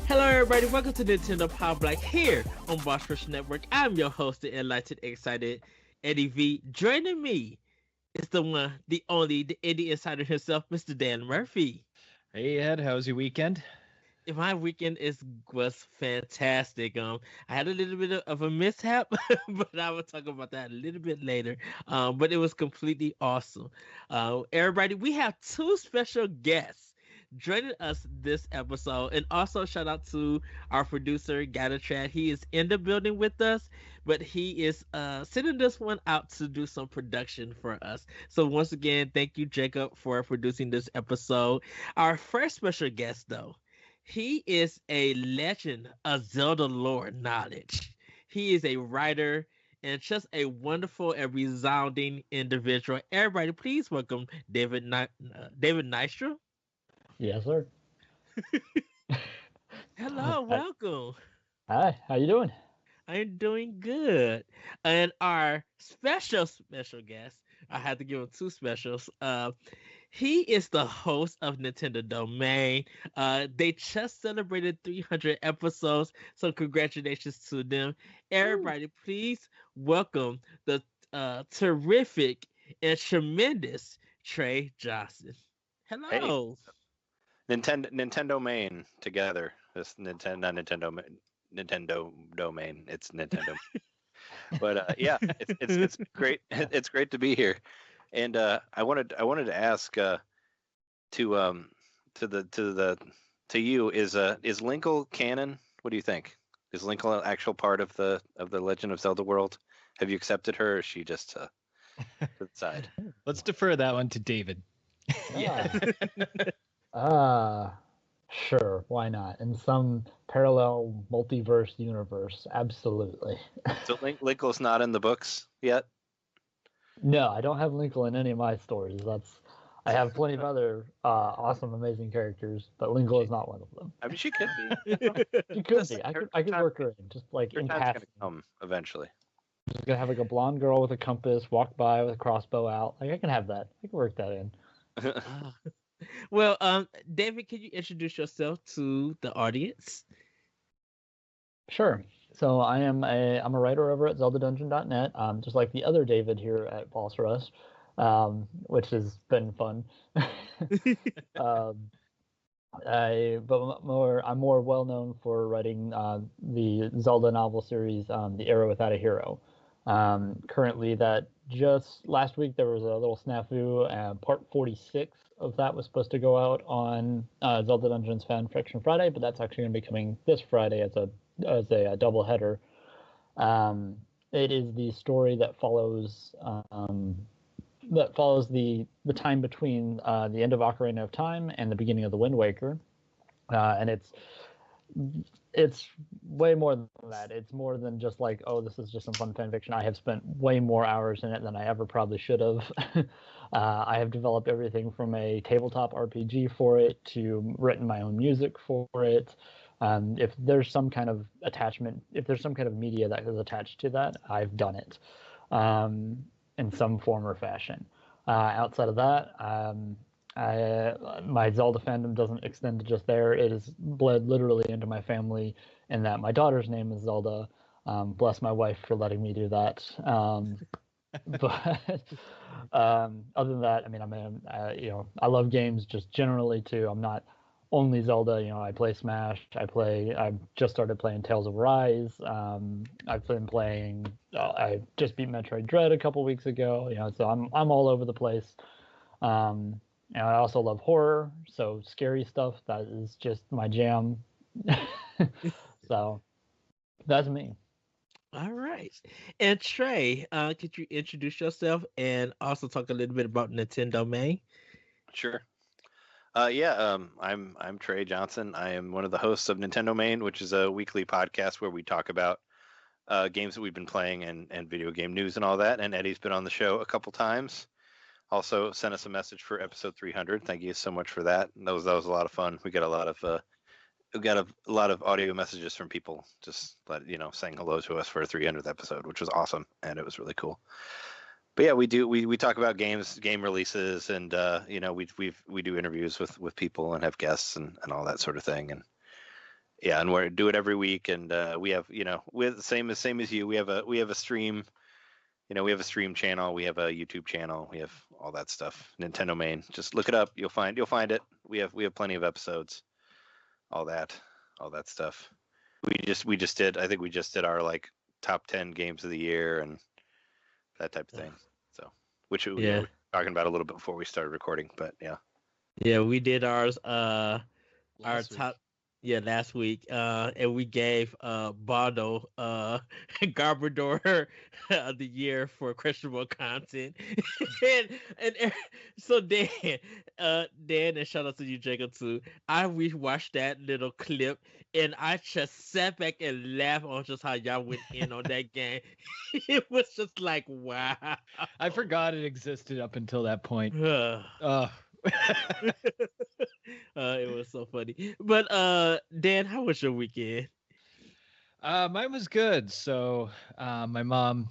Hello, everybody. Welcome to Nintendo Pow Block here on Boss Rush Network. I'm your host, the enlightened, excited Eddie V. Joining me is the one, the only, the indie insider himself, Mr. Dan Murphy. Hey Ed, how was your weekend? My weekend was fantastic. I had a little bit of a mishap, but I will talk about that a little bit later. But it was completely awesome. Everybody, we have two special guests joining us this episode, and also shout out to our producer Gattertrad. He is in the building with us, but he is sending this one out to do some production for us. So once again, thank you, Jacob, for producing this episode. Our first special guest, though. He is a legend of Zelda lore knowledge. He is a writer and just a wonderful and resounding individual. Everybody, please welcome David Nystrom. Yes, sir. Hello, Hi. welcome. Hi, how you doing? I'm doing good. And our special guest, I had to give him two specials. He is the host of NintenDomain. They just celebrated 300 episodes, so congratulations to them. Everybody, please welcome the terrific and tremendous Trey Johnson. Hello. NintenDomain together. This Nintendo domain. It's Nintendo. But yeah, it's great. It's great to be here. And I wanted to ask to you is Linkle canon? What do you think? Is Linkle an actual part of the Legend of Zelda world? Have you accepted her, or is she just to the side? Let's defer that one to David. Yeah. Sure, why not? In some parallel multiverse universe, absolutely. So Linkle's not in the books yet? No, I don't have Linkle in any of my stories. I have plenty of other awesome, amazing characters, but Linkle is not one of them. I mean, she could be. She could be. I could work her in, just like Her in time's passing. gonna come eventually. Just gonna have like a blonde girl with a compass walk by with a crossbow out. Like I can have that. I can work that in. Well, David, can you introduce yourself to the audience? Sure. So I'm a writer over at ZeldaDungeon.net, just like the other David here at Boss Rush, which has been fun. I'm more well known for writing the Zelda novel series, The Era Without a Hero. Currently, that just last week there was a little snafu. Part 46 of that was supposed to go out on Zelda Dungeons Fan Fiction Friday, but that's actually going to be coming this Friday as a double header. It is the story that follows the time between the end of Ocarina of Time and the beginning of the Wind Waker, and it's way more than that. It's more than just like, oh, this is just some fun fan fiction. I have spent way more hours in it than I ever probably should have. I have developed everything from a tabletop RPG for it to written my own music for it. If there's some kind of attachment, if there's some kind of media that is attached to that, I've done it in some form or fashion. Outside of that, my Zelda fandom doesn't extend to just there. It has bled literally into my family, in that my daughter's name is Zelda. Bless my wife for letting me do that. But other than that, I mean, I love games just generally too. I'm not only Zelda. I play Smash. I just started playing Tales of Arise. I've been playing. I just beat Metroid Dread a couple weeks ago. So I'm all over the place. And I also love horror, so scary stuff, that is just my jam. So that's me. All right. And Trey, could you introduce yourself and also talk a little bit about NintenDomain? Sure. I'm Trey Johnson. I am one of the hosts of NintenDomain, which is a weekly podcast where we talk about games that we've been playing and video game news and all that. And Eddie's been on the show a couple times. Also sent us a message for episode 300. Thank you so much for that. That was a lot of fun. We got a lot of audio messages from people just saying hello to us for a 300th episode, which was awesome, and it was really cool. But yeah, we talk about game releases, and we do interviews with people and have guests and all that sort of thing, Yeah, and we do it every week, and we have, we're the same as you. We have a stream, we have a stream channel, we have a YouTube channel, we have all that stuff. NintenDomain, just look it up, you'll find it. We have plenty of episodes, all that stuff. We just did, I think we just did our like top 10 games of the year and that type of thing. So, which we were talking about a little bit before we started recording, but yeah. Yeah, we did ours. Our Last week. top. Yeah, last week. And we gave Bardo Garbodor of the year for questionable content. and so Dan, and shout out to you, Jacob, too. I rewatched that little clip and I just sat back and laughed on just how y'all went in on that game. It was just like, wow. I forgot it existed up until that point. It was so funny. But Dan, how was your weekend? Mine was good. So my mom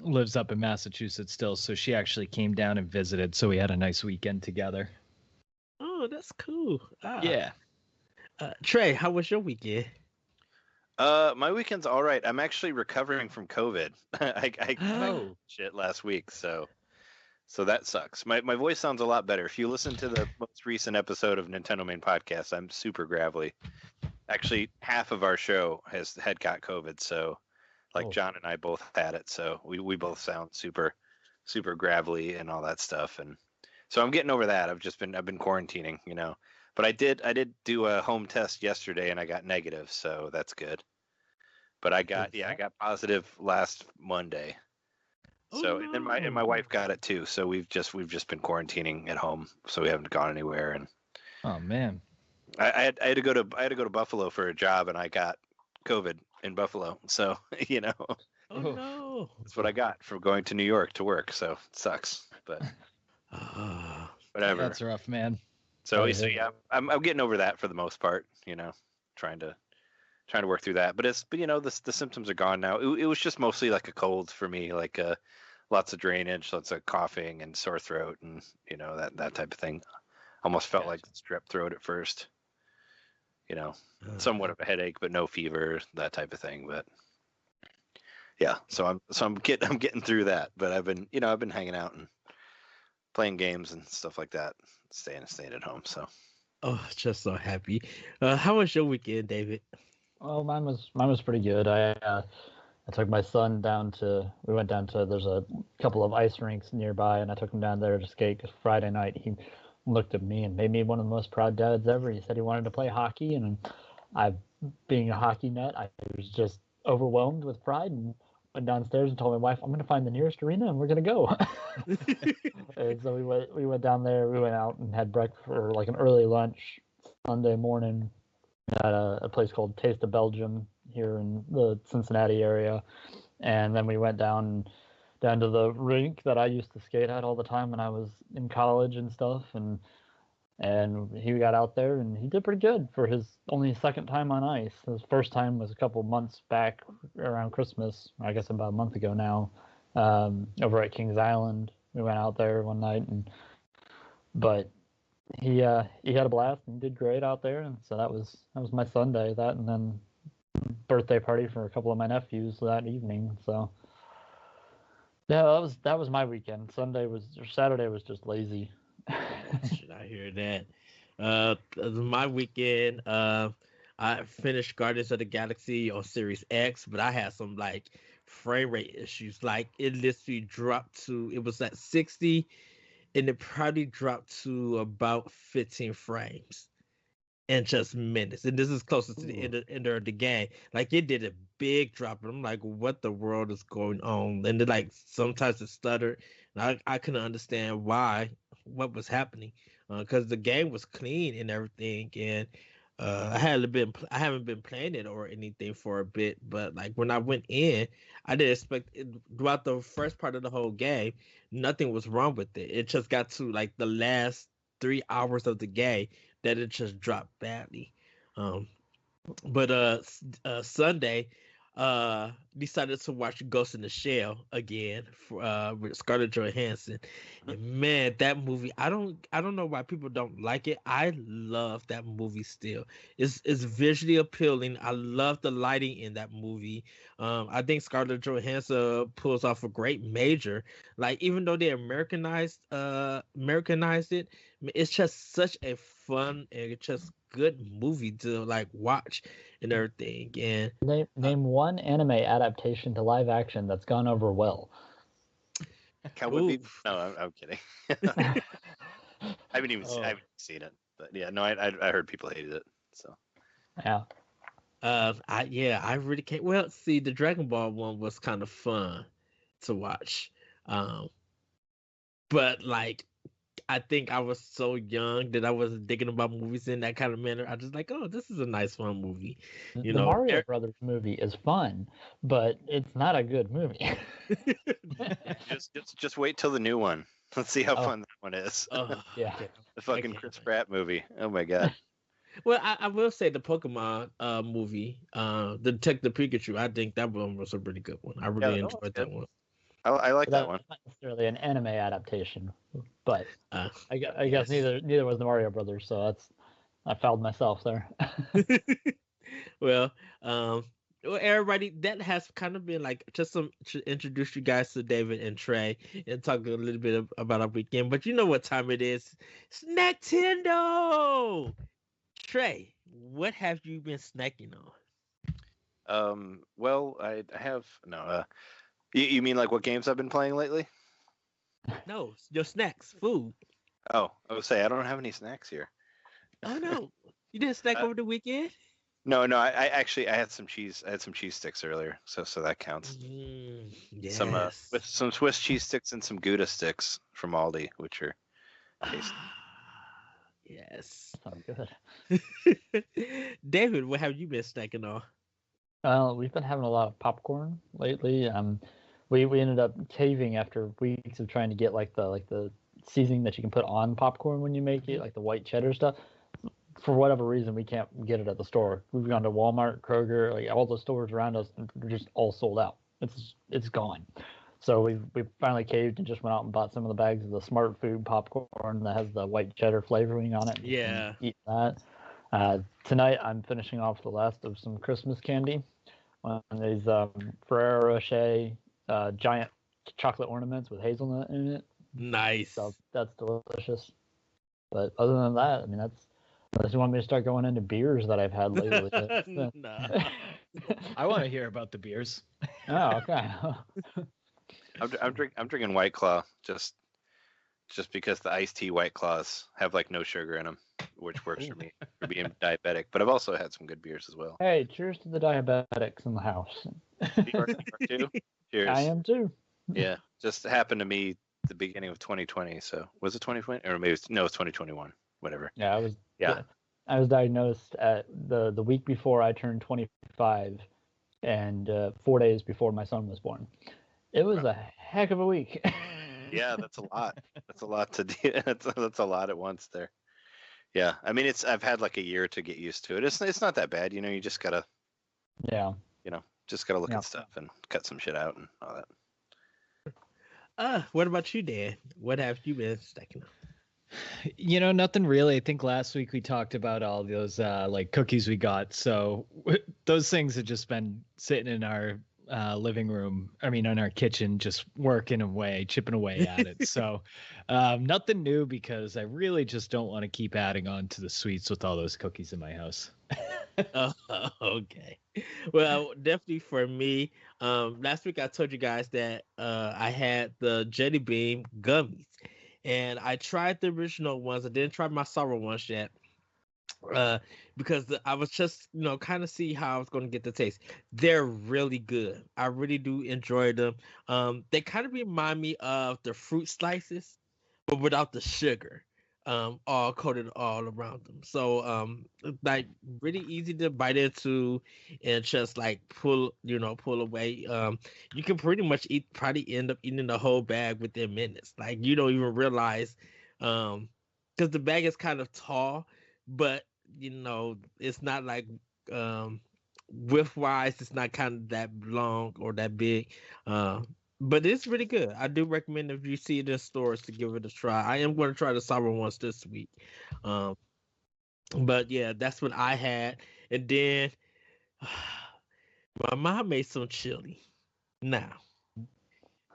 lives up in Massachusetts still, so she actually came down and visited. So we had a nice weekend together. Oh, that's cool. Yeah. Trey, how was your weekend? My weekend's all right. I'm actually recovering from COVID. I shit last week, so that sucks. My voice sounds a lot better. If you listen to the most recent episode of NintenDomain podcast, I'm super gravelly. Actually, half of our show had got COVID, so John and I both had it, so we both sound super, super gravelly and all that stuff. And so I'm getting over that. I've been quarantining, But I did do a home test yesterday and I got negative, so that's good. But I got positive last Monday. So and then my wife got it too. So we've just been quarantining at home, so we haven't gone anywhere. And oh man, I had to go to Buffalo for a job, and I got COVID in Buffalo. So Oh no, that's what I got for going to New York to work. So it sucks, but whatever. That's rough, man. So yeah, I'm getting over that for the most part. Trying to work through that. But the symptoms are gone now. It was just mostly like a cold for me, like lots of drainage, lots of coughing and sore throat, and that type of thing. Almost felt like strep throat at first. Somewhat of a headache, but no fever, that type of thing. But yeah, so I'm getting through that. But I've been hanging out and playing games and stuff like that, staying at home. So just so happy. How was your weekend, David? Well, mine was pretty good. I took my son down to. We went down to. There's a couple of ice rinks nearby, and I took him down there to skate. 'Cause Friday night he looked at me and made me one of the most proud dads ever. He said he wanted to play hockey, and being a hockey nut, I was just overwhelmed with pride and went downstairs and told my wife, "I'm going to find the nearest arena and we're going to go." And so we went down there. We went out and had breakfast for like an early lunch Sunday morning at a place called Taste of Belgium here in the Cincinnati area, and then we went down to the rink that I used to skate at all the time when I was in college and stuff, and he got out there and he did pretty good for his only second time on ice. His first time was a couple months back around Christmas, I guess about a month ago now, over at Kings Island. We went out there one night, but he had a blast and did great out there, and so that was my Sunday. That, and then birthday party for a couple of my nephews that evening. So yeah, that was my weekend. Saturday was just lazy. Should I hear that? My weekend, I finished Guardians of the Galaxy on Series X, but I had some like frame rate issues. Like it literally dropped to, it was at 60 and it probably dropped to about 15 frames in just minutes. And this is closest to the end of the game. Like it did a big drop, and I'm like, what the world is going on? And then like sometimes it stuttered, and I couldn't understand what was happening, because the game was clean and everything, and I haven't been playing it or anything for a bit, but like when I went in, I didn't expect it. Throughout the first part of the whole game, nothing was wrong with it. It just got to like the last 3 hours of the game that it just dropped badly. But Sunday, decided to watch Ghost in the Shell again for, with Scarlett Johansson. And man, that movie, I don't know why people don't like it. I love that movie still. It's visually appealing. I love the lighting in that movie. I think Scarlett Johansson pulls off a great Major. Like, even though they Americanized it, it's just such a fun and just good movie to like watch and everything. And Name one anime adaptation to live action that's gone over well. Cowboy Bebop? No, I'm kidding. I haven't even seen it, but yeah, no, I heard people hated it. So yeah, I really can't. Well, see, the Dragon Ball one was kind of fun to watch, but like, I think I was so young that I wasn't thinking about movies in that kind of manner. I just like, oh, this is a nice fun movie. the Mario Brothers movie is fun, but it's not a good movie. just wait till the new one. Let's see how fun that one is. Yeah, the fucking Chris Pratt movie. Oh my god. Well, I will say the Pokemon movie, the Detective Pikachu. I think that one was a really good one. I really enjoyed that one. I like that one. Not necessarily an anime adaptation, but I guess neither was the Mario Brothers, so I fouled myself there. Well, everybody, that has kind of been like just to introduce you guys to David and Trey and talk a little bit about our weekend. But you know what time it is? It's Nintendo. Trey, what have you been snacking on? Well, I have no. You mean like what games I've been playing lately? No, your snacks, food. Oh, I would say I don't have any snacks here. Oh no, you didn't snack over the weekend? No, I actually had some cheese. I had some cheese sticks earlier, so that counts. Yes. With some Swiss cheese sticks and some Gouda sticks from Aldi, which are tasty. Yes. Sounds good. David, what have you been snacking on? We've been having a lot of popcorn lately. We ended up caving after weeks of trying to get like the seasoning that you can put on popcorn when you make it, like the white cheddar stuff. For whatever reason, we can't get it at the store. We've gone to Walmart, Kroger, like all the stores around us, and they're just all sold out. It's gone. So we finally caved and just went out and bought some of the bags of the Smart Food popcorn that has the white cheddar flavoring on it. Yeah. Eat that. Tonight I'm finishing off the last of some Christmas candy. One of these Ferrero Rocher giant chocolate ornaments with hazelnut in it. Nice. So that's delicious. But other than that, I mean, that's unless you want me to start going into beers that I've had lately. No. I want to hear about the beers. Oh, okay. I'm drinking White Claw just because the iced tea White Claws have like no sugar in them, which works for me for being diabetic. But I've also had some good beers as well. Hey, cheers to the diabetics in the house. You are too? Cheers. I am too. Yeah, just happened to me the beginning of 2020. So was it 2020 or maybe it's 2021? Whatever. Yeah, I was diagnosed at the week before I turned 25, and 4 days before my son was born. It was a heck of a week. Yeah, that's a lot. That's a lot to do. That's a lot at once there. Yeah, I mean, I've had like a year to get used to it. It's not that bad, you just gotta. Yeah. Just gotta look at stuff and cut some shit out and all that. What about you, Dan? What have you been stacking on? Nothing really. I think last week we talked about all those like cookies we got. So those things have just been sitting in our living room. I mean, in our kitchen, just working away, chipping away at it. So nothing new because I really just don't want to keep adding on to the sweets with all those cookies in my house. Oh, okay. Well, definitely for me, last week I told you guys that I had the Jelly Bean gummies, and I tried the original ones. I didn't try my sour ones yet, because I was just kind of see how I was going to get the taste. They're really good. I really do enjoy them. They kind of remind me of the fruit slices, but without the sugar. All coated all around them. So like really easy to bite into and just like pull away. You can pretty much probably end up eating the whole bag within minutes. Like you don't even realize, because the bag is kind of tall, but it's not like width wise, it's not kind of that long or that big. But it's really good. I do recommend if you see it in stores to give it a try. I am going to try the sour ones this week. Um, but yeah, that's what I had. And then my mom made some chili. Now,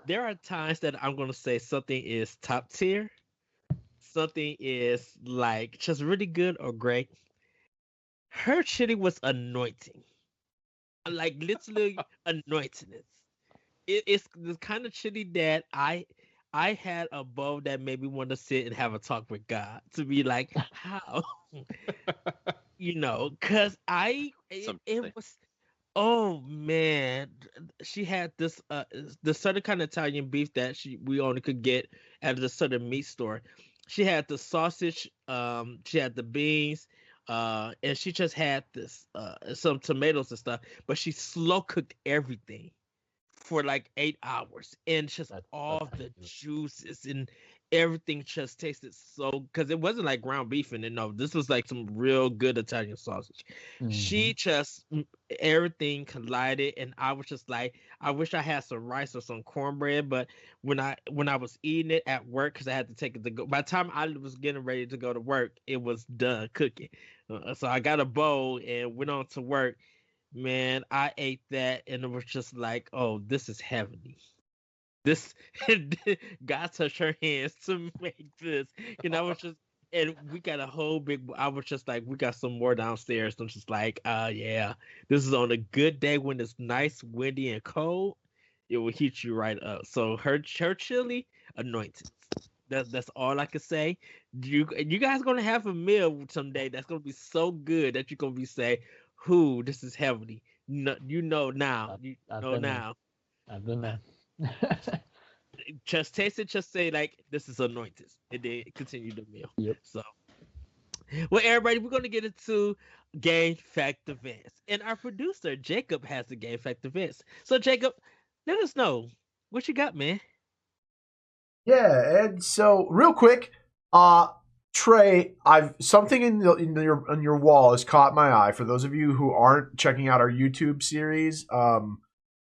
there are times that I'm going to say something is top tier, something is like just really good or great. Her chili was anointing, like literally anointing it. It's the kind of chili that I had a bowl that made me want to sit and have a talk with God to be like, how, because it was. Oh man, she had this the certain kind of Italian beef that we only could get at the certain meat store. She had the sausage, she had the beans, and she just had this some tomatoes and stuff. But she slow cooked everything for like 8 hours, and just all the juices and everything just tasted so, because it wasn't like ground beef in it. No, this was like some real good Italian sausage. She just everything collided, and I was just like, I wish I had some rice or some cornbread. But when I was eating it at work, because I had to take it to go, by the time I was getting ready to go to work, it was done cooking. So I got a bowl and went on to work. Man, I ate that and it was just like, oh, this is heavenly. This God touched her hands to make this. I was just, and we got a whole big. I was just like, we got some more downstairs. I'm just like, yeah, this is on a good day when it's nice, windy, and cold. It will heat you right up. So her chili anointed. That's all I can say. You guys gonna have a meal someday that's gonna be so good that you're gonna be say, "Who? This is heavenly." No, now. Now. I've been there. Just taste it. Just say like, "This is anointed," and then continue the meal. Yep. So, well, everybody, we're gonna get into game fact events, and our producer Jacob has the game fact events. So, Jacob, let us know what you got, man. Yeah, and so real quick, Trey, I've something in your wall has caught my eye. For those of you who aren't checking out our YouTube series,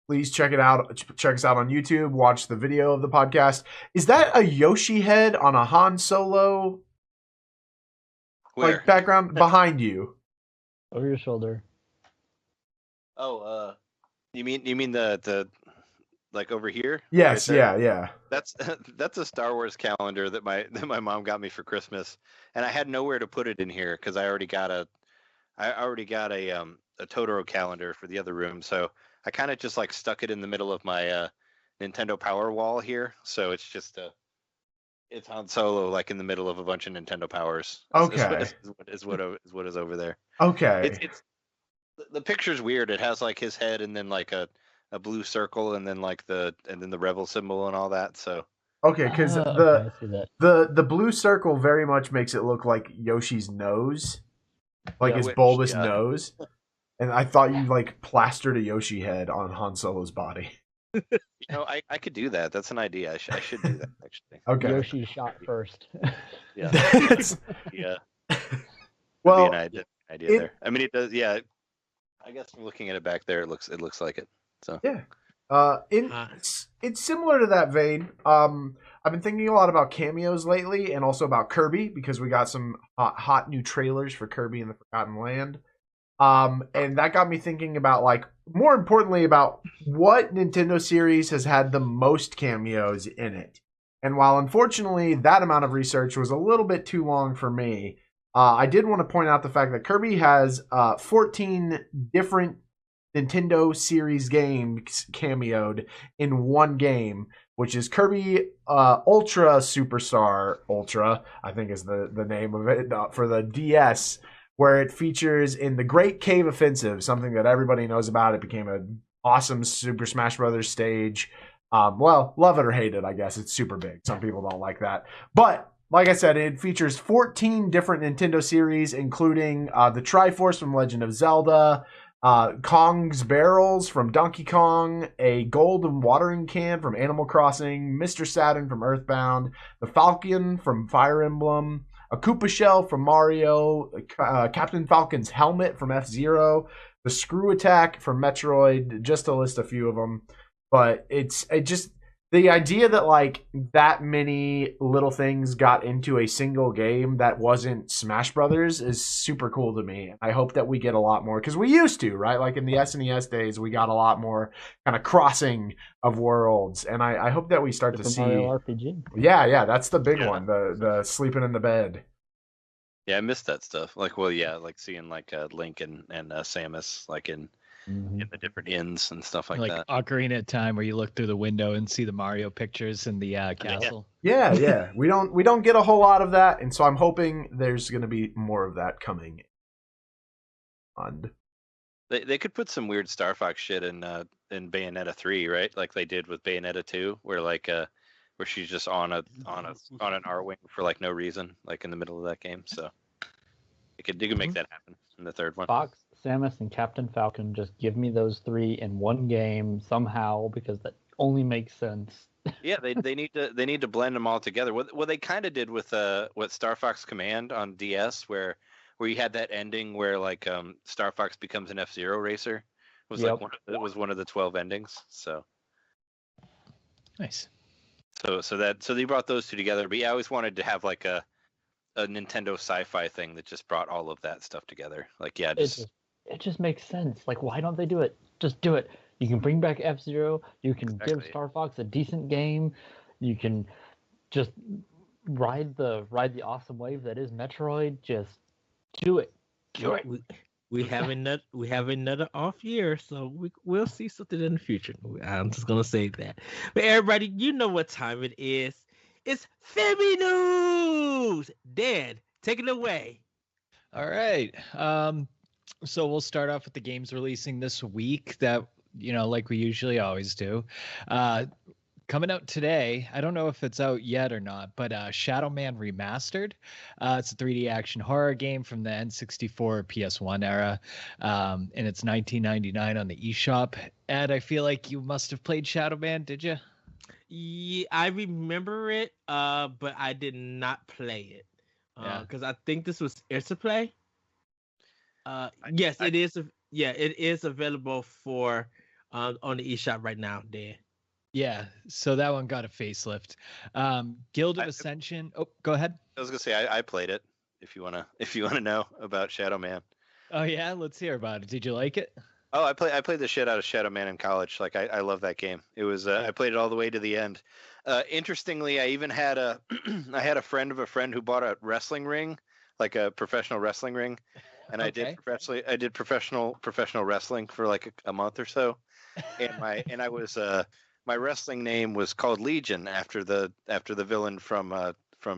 please check it out. Check us out on YouTube. Watch the video of the podcast. Is that a Yoshi head on a Han Solo like background behind you? Over your shoulder. Oh, you mean the like over here? Yes, right yeah. That's a Star Wars calendar that my mom got me for Christmas, and I had nowhere to put it in here because I already got a Totoro calendar for the other room, so I kind of just like stuck it in the middle of my Nintendo Power wall here. So it's just it's Han Solo like in the middle of a bunch of Nintendo Powers. Okay, is what is over there. Okay, it's the picture's weird. It has like his head and then like a blue circle and then like the rebel symbol and all that. So okay, because the blue circle very much makes it look like Yoshi's nose, like his bulbous nose. And I thought you like plastered a Yoshi head on Han Solo's body. I could do that. That's an idea. I should do that actually. Okay. Yoshi shot first. Yeah. Yeah. Well, be an idea there. I mean, it does. Yeah. I guess from looking at it back there, it looks like it. So yeah. It's similar to that vein. I've been thinking a lot about cameos lately, and also about Kirby because we got some hot new trailers for Kirby and the Forgotten Land. And that got me thinking about, like, more importantly, about what Nintendo series has had the most cameos in it. And while unfortunately that amount of research was a little bit too long for me, I did want to point out the fact that Kirby has 14 different Nintendo series games cameoed in one game, which is Kirby Ultra Superstar Ultra, I think is the name of it, for the DS, where it features in the Great Cave Offensive, something that everybody knows about. It became an awesome Super Smash Brothers stage. Well, love it or hate it, I guess. It's super big. Some people don't like that. But like I said, it features 14 different Nintendo series, including the Triforce from Legend of Zelda, Kong's Barrels from Donkey Kong, a golden watering can from Animal Crossing, Mr. Saturn from Earthbound, the Falcon from Fire Emblem, a Koopa Shell from Mario, Captain Falcon's helmet from F-Zero, the screw attack from Metroid, just to list a few of them. But it just the idea that like that many little things got into a single game that wasn't Smash Brothers is super cool to me. I hope that we get a lot more because we used to, right? Like in the SNES days, we got a lot more kind of crossing of worlds, and I hope that we start to see Mario RPG. Yeah, that's the big one. The sleeping in the bed. Yeah, I missed that stuff. Like, well, yeah, like seeing like Link and Samus like in the different inns and stuff like that. Like Ocarina of Time, where you look through the window and see the Mario pictures in the castle. Yeah. We don't get a whole lot of that, and so I'm hoping there's going to be more of that coming. On. They could put some weird Star Fox shit in Bayonetta 3, right? Like they did with Bayonetta 2, where like where she's just on an R-wing for like no reason, like in the middle of that game. So you could make that happen in the third one. Fox, Samus, and Captain Falcon, just give me those three in one game somehow, because that only makes sense. Yeah, they need to blend them all together. What they kind of did with what Star Fox Command on DS, where you had that ending where like Star Fox becomes an F-Zero racer. It was one of the 12 endings. So nice. So they brought those two together. But yeah, I always wanted to have like a Nintendo sci-fi thing that just brought all of that stuff together. Like, yeah, it just makes sense. Like, why don't they do it? Just do it. You can bring back F-Zero. You can give Star Fox a decent game. You can just ride the awesome wave that is Metroid. Just do it. Do it. We have another off year, so we'll see something in the future. I'm just gonna say that. But everybody, you know what time it is. It's Femi News. Dan, take it away. All right. So we'll start off with the games releasing this week that, like we usually always do. Coming out today, I don't know if it's out yet or not, but Shadow Man Remastered. It's a 3D action horror game from the N64 PS1 era, and it's $19.99 on the eShop. Ed, I feel like you must have played Shadow Man, did you? Yeah, I remember it, but I did not play it because I think this was Play. Yes, it is. It is available for on the eShop right now, Dan. Yeah, so that one got a facelift. Guild of Ascension. Oh, go ahead. I was gonna say I played it. If you wanna know about Shadow Man. Oh yeah, let's hear about it. Did you like it? Oh, I played the shit out of Shadow Man in college. Like I love that game. It was I played it all the way to the end. Interestingly, I even had I had a friend of a friend who bought a wrestling ring, like a professional wrestling ring, and Okay. I did professional wrestling for like a month or so, and I was my wrestling name was called Legion after the villain from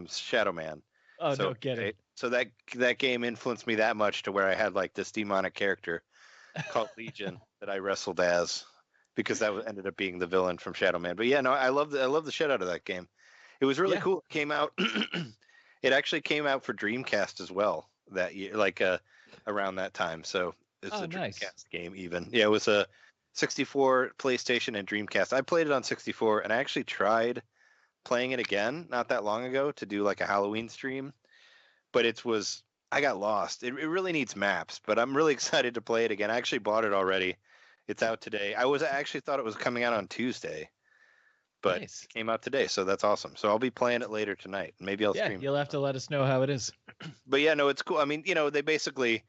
Shadow Man. Oh, no kidding. So that game influenced me that much to where I had like this demonic character called Legion that I wrestled as, because that ended up being the villain from Shadow Man. But yeah, no, I love the shit out of that game. It was really cool. It came out. It actually came out for Dreamcast as well that year, like around that time. So it's a Dreamcast game even. Yeah, it was a 64, PlayStation, and Dreamcast. I played it on 64, and I actually tried playing it again not that long ago to do like a Halloween stream, but I got lost. It really needs maps, but I'm really excited to play it again. I actually bought it already. It's out today. I actually thought it was coming out on Tuesday, but it came out today, so that's awesome. So I'll be playing it later tonight. Maybe I'll stream. You'll have to let us know how it is. But yeah, no, it's cool. I mean, they basically,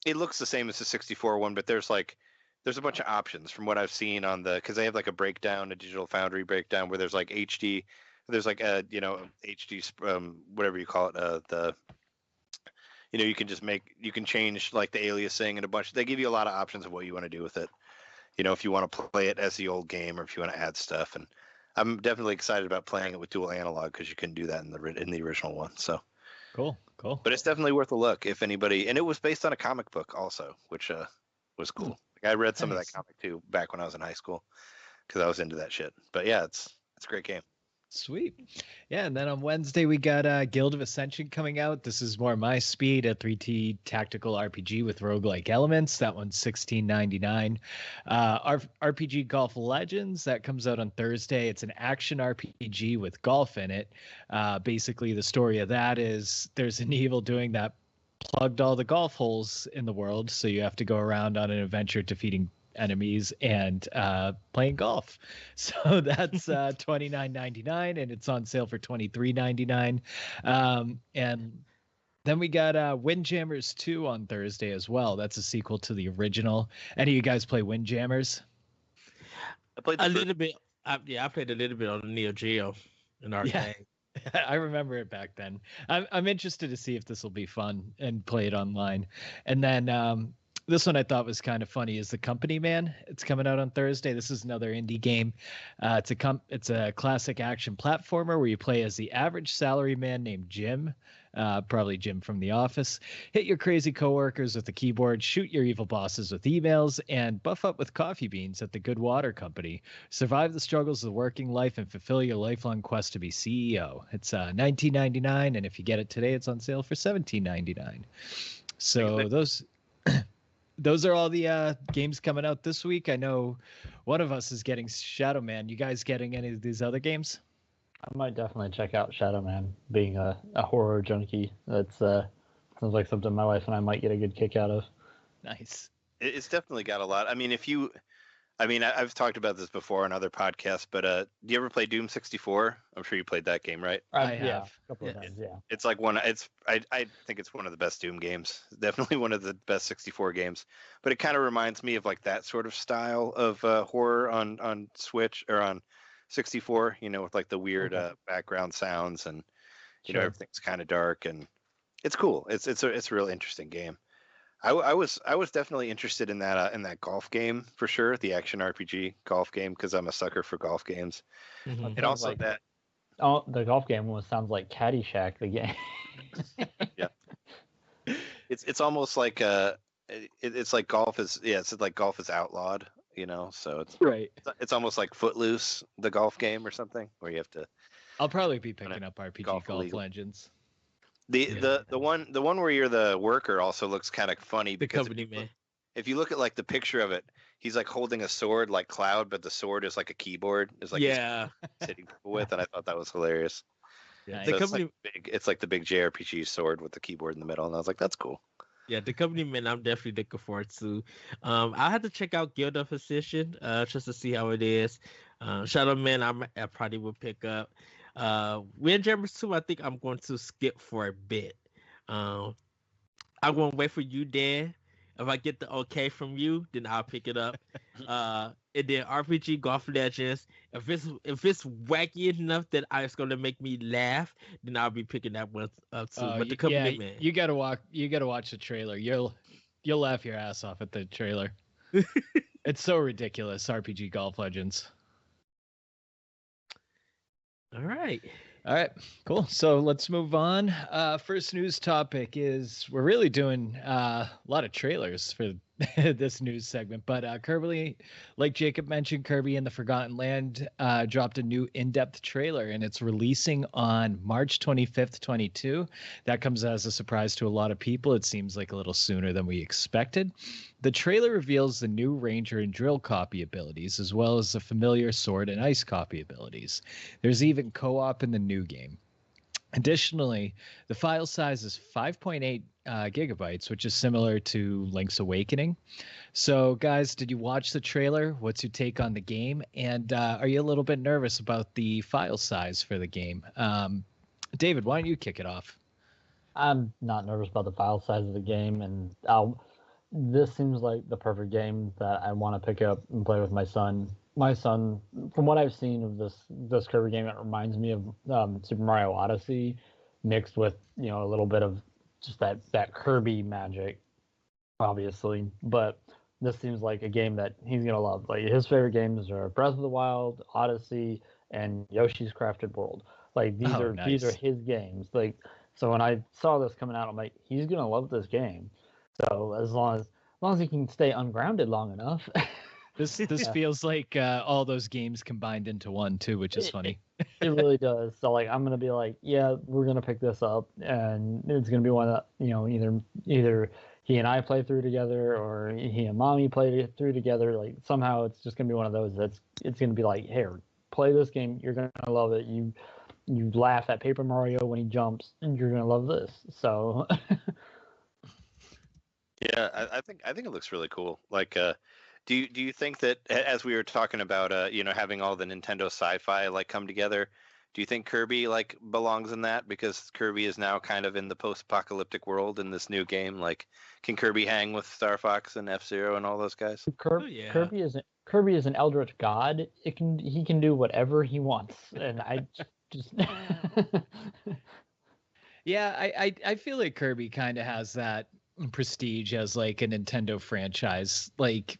it looks the same as the 64 one, but there's a bunch of options from what I've seen because they have like a breakdown, a Digital Foundry breakdown, where there's like HD, there's like a HD whatever you call it, you can change like the aliasing and a bunch. They give you a lot of options of what you want to do with it. If you want to play it as the old game or if you want to add stuff. And I'm definitely excited about playing it with dual analog because you couldn't do that in the original one. So cool. But it's definitely worth a look if anybody. And it was based on a comic book also, which was cool. I read some of that comic too back when I was in high school because I was into that shit. But yeah, it's a great game. Sweet. Yeah, and then on Wednesday we got Guild of Ascension coming out. This is more my speed, a 3D tactical RPG with roguelike elements. That one's $16.99. RPG Golf Legends, that comes out on Thursday. It's an action RPG with golf in it. Basically, the story of that is there's an evil doing that plugged all the golf holes in the world, so you have to go around on an adventure defeating enemies and playing golf. So that's $29.99, and it's on sale for $23.99. And then we got Windjammers 2 on Thursday as well. That's a sequel to the original. Any of you guys play Windjammers? I played a little bit. I played a little bit on the Neo Geo in arcade. Yeah. I remember it back then. I'm interested to see if this will be fun and play it online. And then this one I thought was kind of funny is The Company Man. It's coming out on Thursday. This is another indie game. It's a classic action platformer where you play as the average salary man named Jim. Probably Jim from The Office. Hit your crazy coworkers with a keyboard, shoot your evil bosses with emails, and buff up with coffee beans at the Good Water Company. Survive the struggles of working life and fulfill your lifelong quest to be CEO. It's $19.99, and if you get it today, it's on sale for $17.99. So those are all the games coming out this week. I know one of us is getting Shadow Man. You guys getting any of these other games? I might definitely check out Shadow Man, being a horror junkie. That's sounds like something my wife and I might get a good kick out of. Nice. It's definitely got a lot. I mean, I've talked about this before on other podcasts, but do you ever play Doom 64? I'm sure you played that game, right? I Yeah, have. a couple of times, yeah. It's like I think it's one of the best Doom games. Definitely one of the best 64 games. But it kind of reminds me of like that sort of style of horror on Switch or on 64, with like the weird background sounds and Sure. everything's kind of dark and it's cool. It's a real interesting game. I was definitely interested in that golf game for sure, the action RPG golf game, because I'm a sucker for golf games. Mhm. And also the golf game sounds like Caddyshack, the game. yeah, it's almost like it's like golf is it's like golf is outlawed. So it's Right. It's almost like Footloose, the golf game or something, where you have to. I'll probably be picking up RPG Golf Golf League. Legends. The one where you're the worker also looks kind of funny The because Company Man. if you look at like the picture of it, he's like holding a sword like Cloud, but the sword is like a keyboard. Is like he's hitting people with, and I thought that was hilarious. Yeah. The So Company. it's like the big JRPG sword with the keyboard in the middle, and I was like, that's cool. Yeah, The Company Man, I'm definitely looking forward to. I'll have to check out Guild of Physician just to see how it is. Shadow Man, I probably will pick up. Windjammers 2, I think I'm going to skip for a bit. I'm going to wait for you, Dan. If I get the okay from you, then I'll pick it up. And then RPG Golf Legends. If it's wacky enough that it's gonna make me laugh, then I'll be picking that one up too. But The Company Man, you gotta watch the trailer. You'll laugh your ass off at the trailer. It's so ridiculous. RPG Golf Legends. All right. All right, cool. So let's move on. First news topic is we're really doing a lot of trailers for this news segment, but Kirby, like Jacob mentioned, Kirby and the Forgotten Land dropped a new in-depth trailer, and it's releasing on March 25th, 22. That comes as a surprise to a lot of people. It seems like a little sooner than we expected. The trailer reveals the new Ranger and Drill copy abilities, as well as the familiar Sword and Ice copy abilities. There's even co-op in the new game. Additionally, the file size is 5.8 gigabytes, which is similar to Link's Awakening. So, guys, did you watch the trailer? What's your take on the game? And are you a little bit nervous about the file size for the game? David, why don't you kick it off? I'm not nervous about the file size of the game, and this seems like the perfect game that I want to pick up and play with my son. My son, from what I've seen of this Kirby game, it reminds me of Super Mario Odyssey, mixed with a little bit of just that Kirby magic, obviously. But this seems like a game that he's gonna love. Like his favorite games are Breath of the Wild, Odyssey, and Yoshi's Crafted World. Like these are his games. Like so when I saw this coming out, I'm like, he's gonna love this game. So as long as he can stay ungrounded long enough. This feels like all those games combined into one too, which is funny. It really does. So like I'm gonna be like, yeah, we're gonna pick this up, and it's gonna be one that either he and I play through together, or he and mommy play through together. Like somehow it's just gonna be one of those that's it's gonna be like, here, play this game. You're gonna love it. You laugh at Paper Mario when he jumps, and you're gonna love this. So Yeah, I think it looks really cool. Like, do you think that as we were talking about, having all the Nintendo sci-fi like come together, do you think Kirby like belongs in that because Kirby is now kind of in the post-apocalyptic world in this new game? Like, can Kirby hang with Star Fox and F-Zero and all those guys? Oh yeah. Kirby is an eldritch god. He can do whatever he wants, and I just Yeah, I feel like Kirby kind of has that prestige as like a Nintendo franchise. Like,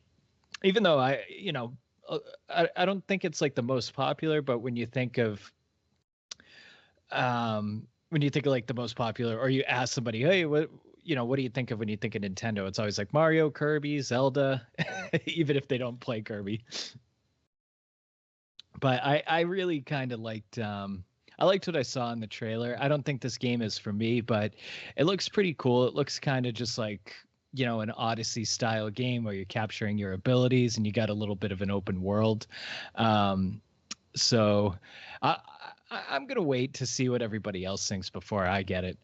even though I don't think it's like the most popular, but when you think of like the most popular, or you ask somebody, hey, what do you think of when you think of Nintendo? It's always like Mario, Kirby, Zelda, even if they don't play Kirby. But I really kind of liked I liked what I saw in the trailer. I don't think this game is for me, but it looks pretty cool. It looks kind of just like, an Odyssey style game where you're capturing your abilities and you got a little bit of an open world. So I'm going to wait to see what everybody else thinks before I get it.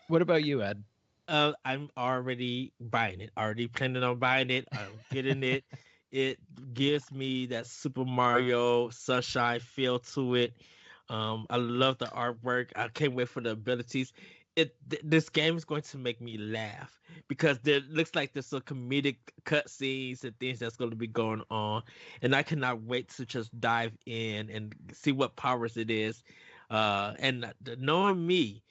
What about you, Ed? I'm already buying it. Already planning on buying it. I'm getting it. It gives me that Super Mario Sunshine feel to it. I love the artwork. I can't wait for the abilities. This game is going to make me laugh because there looks like there's some comedic cutscenes and things that's going to be going on, and I cannot wait to just dive in and see what powers it is. And knowing me,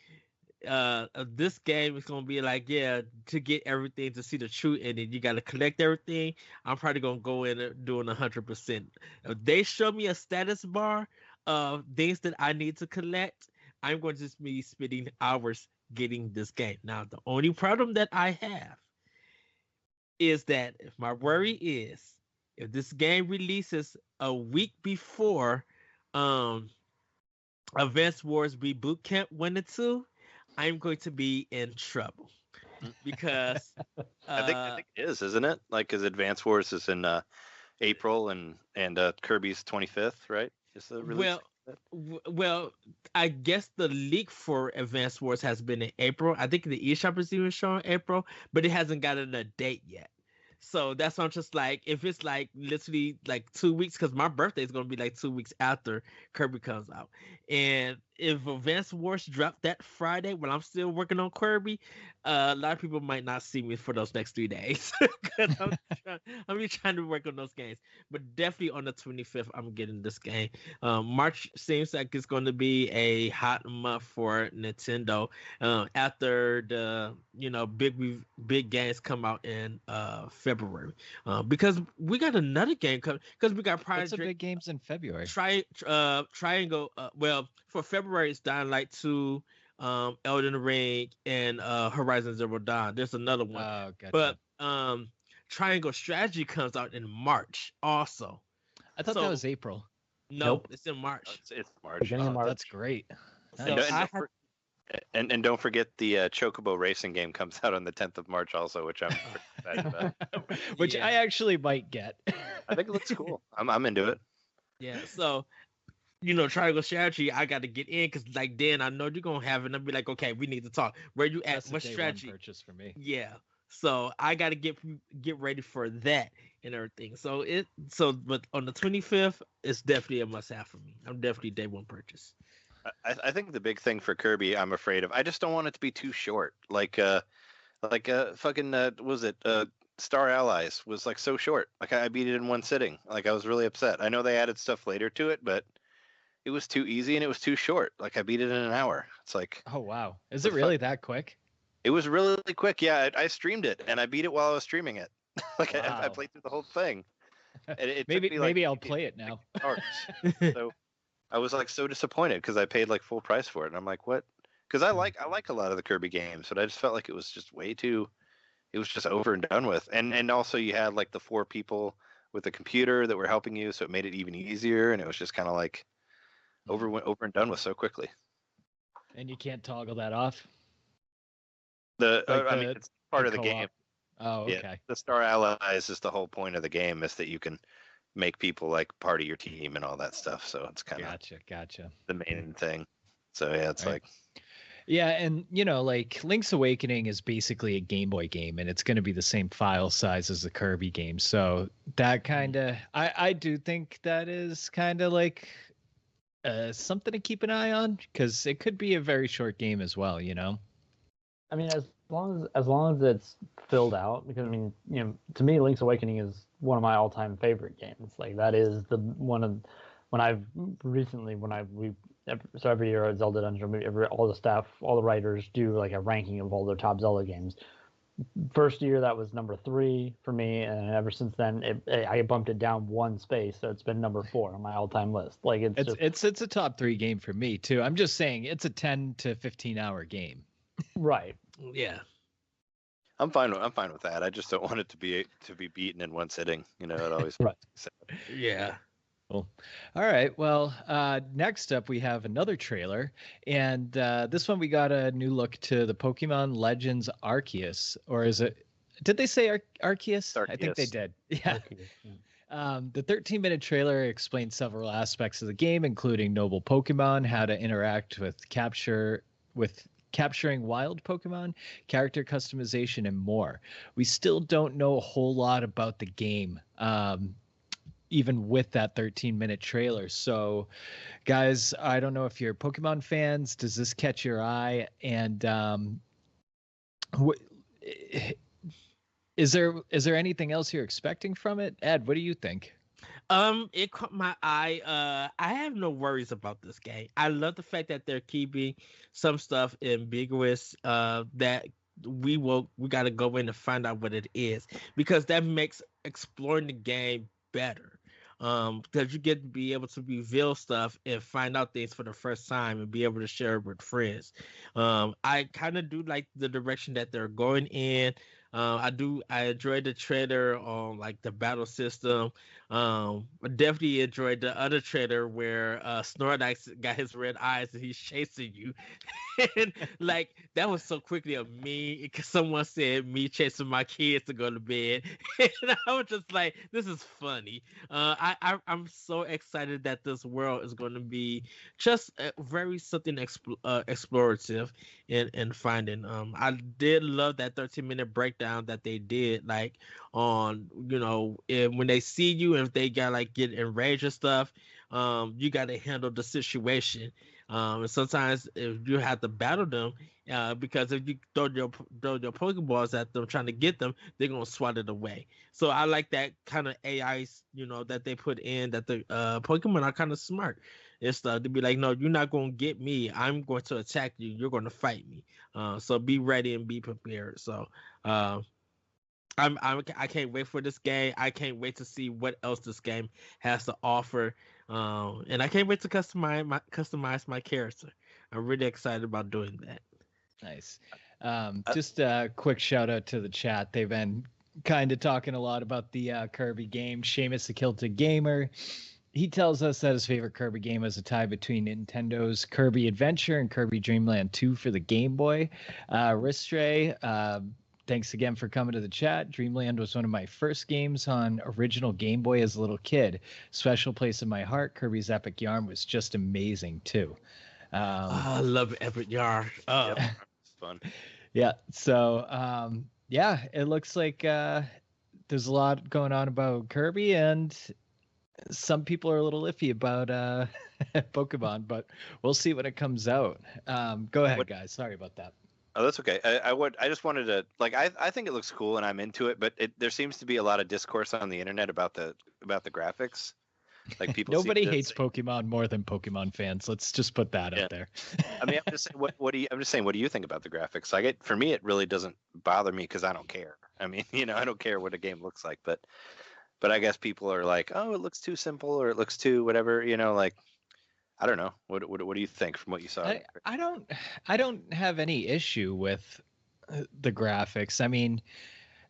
this game is gonna be like, yeah, to get everything, to see the true ending, you gotta collect everything. I'm probably gonna go in and doing 100%. If they show me a status bar of things that I need to collect, I'm going to just be spending hours getting this game. Now, the only problem that I have is that if my worry is if this game releases a week before Advance Wars Reboot Camp 1 and 2, I'm going to be in trouble because I think it is, isn't it? Like, because Advance Wars is in April and Kirby's 25th, right? Is the release? Well, I guess the leak for Advance Wars has been in April. I think the eShop is even showing April, but it hasn't gotten a date yet. So that's why I'm just like, if it's like literally like 2 weeks, because my birthday is gonna be like 2 weeks after Kirby comes out, and if Advance Wars drop that Friday when I'm still working on Kirby, a lot of people might not see me for those next 3 days because I'm just trying to work on those games. But definitely on the 25th, I'm getting this game. March seems like it's going to be a hot month for Nintendo after the big games come out in February, because we got another game coming, because we got What's the big games in February? Triangle. Well, for February it's Dying Light 2, Elden Ring, and Horizon Zero Dawn. There's another one. Oh, gotcha. But Triangle Strategy comes out in March also. I thought that was April. Nope, it's in March. It's March. Beginning of March. That's great. So Nice. And don't forget the Chocobo racing game comes out on the 10th of March also, which I'm pretty excited about. Which I actually might get. I think it looks cool. I'm into it. Yeah, so Triangle Strategy, I got to get in because like then I know you're gonna have it, and I'll be like, okay, we need to talk. Where you at? What strategy? Purchase for me. Yeah, so I got to get ready for that and everything. But on the 25th, it's definitely a must-have for me. I'm definitely day one purchase. I think the big thing for Kirby, I'm afraid of, I just don't want it to be too short. Like fucking was it Star Allies was like so short. Like I beat it in one sitting. Like I was really upset. I know they added stuff later to it, but it was too easy and it was too short. Like I beat it in an hour. It's like, oh wow, is it really that quick? It was really quick. Yeah, I streamed it and I beat it while I was streaming it. Like wow. I played through the whole thing. It maybe I'll play it now. So I was like so disappointed because I paid like full price for it, and I'm like, what? Because I like a lot of the Kirby games, but I just felt like it was just way too. It was just over and done with, and also you had like the 4 people with the computer that were helping you, so it made it even easier, and it was just kind of like over and done with so quickly. And you can't toggle that off. I mean, it's part of the game. Oh, okay. Yeah, the Star Allies is the whole point of the game, is that you can make people like part of your team and all that stuff. So it's kind of gotcha the main thing. So yeah, it's right. like Yeah, and like Link's Awakening is basically a Game Boy game, and it's going to be the same file size as the Kirby game. So that kind of, I do think that is kind of like something to keep an eye on, because it could be a very short game as well. I mean, as long as it's filled out, because I mean, to me, Link's Awakening is one of my all-time favorite games. Like that is the one of when I've recently so every year at Zelda Dungeon, all the staff, all the writers do like a ranking of all their top Zelda games. First year that was number 3 for me, and ever since then, I bumped it down one space, so it's been number 4 on my all-time list. Like it's a top 3 game for me too. I'm just saying it's a 10 to 15 hour game. Right. Yeah. I'm fine with that. I just don't want it to be beaten in one sitting. It always right. Yeah. Cool. All right. Well, next up we have another trailer, and this one we got a new look to the Pokemon Legends Arceus, or is it? Did they say Arceus? I think they did. Yeah. Arceus, yeah. The 13-minute trailer explains several aspects of the game, including noble Pokemon, how to interact with capturing wild Pokemon, character customization, and more. We still don't know a whole lot about the game, even with that 13-minute trailer. So, guys, I don't know if you're Pokemon fans. Does this catch your eye? And is there anything else you're expecting from it? Ed, what do you think? It caught my eye. I have no worries about this game. I love the fact that they're keeping some stuff ambiguous. That we got to go in and find out what it is, because that makes exploring the game better. Because you get to be able to reveal stuff and find out things for the first time and be able to share it with friends. I kind of do like the direction that they're going in. I enjoyed the trailer on like the battle system. I definitely enjoyed the other trailer where Snorlax got his red eyes and he's chasing you. And like that was so quickly of me, because someone said me chasing my kids to go to bed. And I was just like, this is funny. I'm so excited that this world is going to be just very something explorative in finding. I did love that 13-minute breakdown that they did, like on when they see you, if they got like get enraged and stuff, you got to handle the situation. And sometimes if you have to battle them, because if you throw your Pokeballs at them trying to get them, they're gonna swat it away. So I like that kind of AI, that they put in, that the Pokemon are kind of smart. It's to be like, no, you're not gonna get me. I'm going to attack you. You're going to fight me. So be ready and be prepared. So I can't wait for this game. I can't wait to see what else this game has to offer. And I can't wait to customize my character. I'm really excited about doing that. Nice. Just a quick shout out to the chat. They've been kind of talking a lot about the Kirby game. Seamus the Kilted Gamer, he tells us that his favorite Kirby game is a tie between Nintendo's Kirby Adventure and Kirby Dream Land 2 for the Game Boy. Trey, thanks again for coming to the chat. Dreamland was one of my first games on original Game Boy as a little kid. Special place in my heart. Kirby's Epic Yarn was just amazing too. I love Epic Yarn. Yep. It's fun. Yeah. So it looks like there's a lot going on about Kirby, and some people are a little iffy about Pokemon, but we'll see when it comes out. Go ahead, guys. Sorry about that. Oh, that's okay. I just wanted to I think it looks cool and I'm into it, but there seems to be a lot of discourse on the internet about the graphics. Like people. Nobody hates Pokemon more than Pokemon fans. Let's just put that out there. I mean, I'm just saying, what do you think about the graphics? Like, for me, it really doesn't bother me because I don't care. I mean, I don't care what a game looks like, but I guess people are like, oh, it looks too simple, or it looks too whatever. Like, I don't know. What do you think from what you saw? I don't have any issue with the graphics. I mean,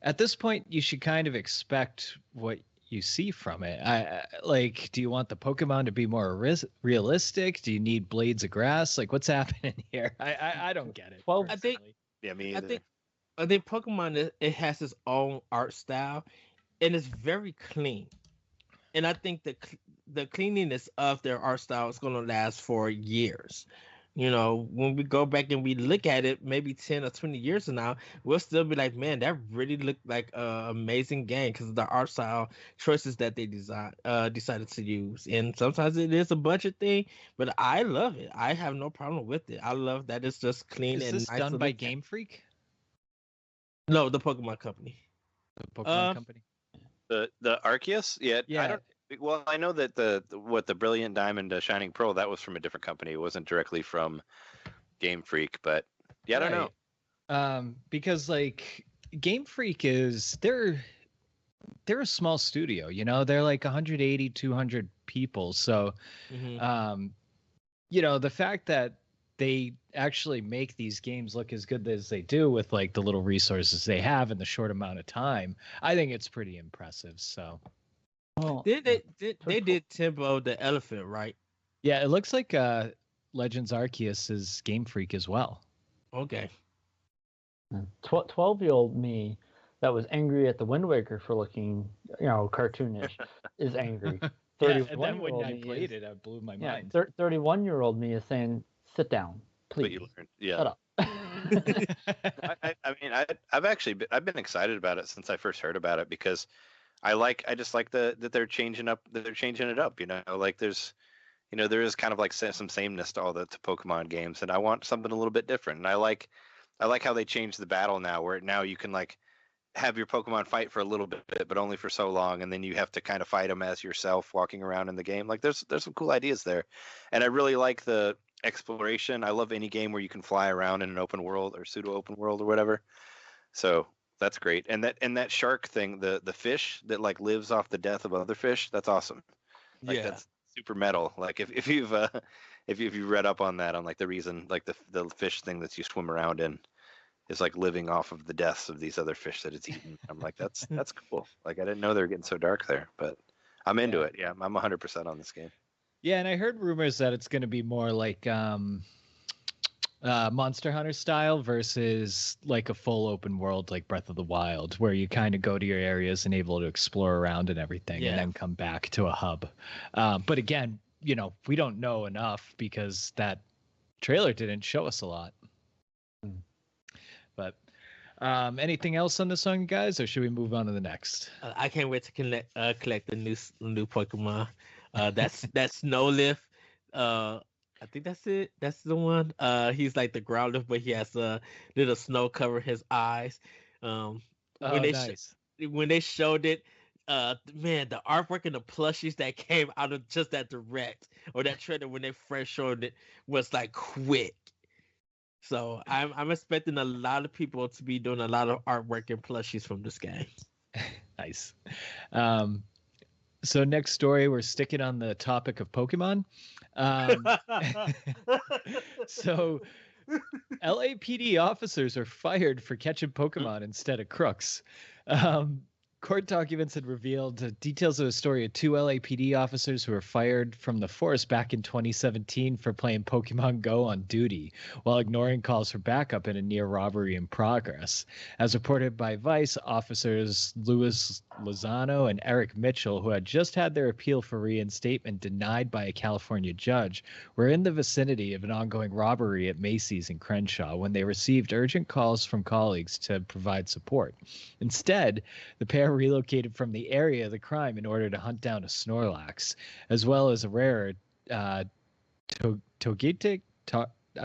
at this point, you should kind of expect what you see from it. Do you want the Pokemon to be more realistic? Do you need blades of grass? Like, what's happening here? I don't get it. Well, I think me either. I think Pokemon, it has its own art style, and it's very clean. And I think the cleanliness of their art style is going to last for years. when we go back and we look at it, maybe 10 or 20 years from now, we'll still be like, man, that really looked like an amazing game because of the art style choices that they decided to use. And sometimes it is a budget thing, but I love it. I have no problem with it. I love that it's just clean Is and this nice done to by look at. Game Freak? No, the Pokemon Company. The Pokemon Company? The Arceus? Yeah, I Yeah. don't. Well, I know that the Brilliant Diamond, Shining Pearl, that was from a different company. It wasn't directly from Game Freak, but yeah, I don't know. Because like Game Freak they're a small studio, they're like 180, 200 people. So, Mhm. the fact that they actually make these games look as good as they do with like the little resources they have in the short amount of time, I think it's pretty impressive. So, Well, They did Timbo the elephant, right? yeah, it looks like Legends Arceus is Game Freak as well. Okay. 12-year-old me that was angry at the Wind Waker for looking, cartoonish, is angry. Yeah, and then 31-year-old when I me played is, it blew my yeah, mind. 31-year-old me is saying, "Sit down, But please. you learned, yeah. Shut up." I mean, I've been excited about it since I first heard about it because I just like that they're changing it up. Like there is kind of like some sameness to all the Pokemon games, and I want something a little bit different. And I like how they changed the battle now, where now you can like have your Pokemon fight for a little bit, but only for so long, and then you have to kind of fight them as yourself walking around in the game. Like there's some cool ideas there, and I really like the exploration. I love any game where you can fly around in an open world or pseudo open world or whatever. So that's great. And that shark thing, the fish that like lives off the death of other fish, that's awesome. Like Yeah. that's super metal. Like if you've if you've read up on that, on like the reason, like the fish thing that you swim around in is like living off of the deaths of these other fish that it's eaten. I'm like, that's cool. Like I didn't know they were getting so dark there, but I'm into it. Yeah, I'm 100% on this game. Yeah, and I heard rumors that it's going to be more like Monster Hunter style versus like a full open world like Breath of the Wild, where you kind of go to your areas and able to explore around and everything, and then come back to a hub. But again, we don't know enough because that trailer didn't show us a lot. But anything else on this song, guys, or should we move on to the next? I can't wait to collect the new Pokemon. That's Snowlift. I think that's it. That's the one. He's like the Growlithe, but he has a little snow cover his eyes. When Nice. When they showed it, man, the artwork and the plushies that came out of just that direct or that trailer when they first showed it was like quick. So I'm expecting a lot of people to be doing a lot of artwork and plushies from this game. Nice. So next story, we're sticking on the topic of Pokemon. So LAPD officers are fired for catching Pokemon instead of crooks. Court documents had revealed details of a story of 2 LAPD officers who were fired from the force back in 2017 for playing Pokemon GO on duty while ignoring calls for backup in a near robbery in progress. As reported by Vice, officers Louis Lozano and Eric Mitchell, who had just had their appeal for reinstatement denied by a California judge, were in the vicinity of an ongoing robbery at Macy's in Crenshaw when they received urgent calls from colleagues to provide support. Instead, the pair relocated from the area of the crime in order to hunt down a Snorlax, as well as a rare Togetic, Togetic,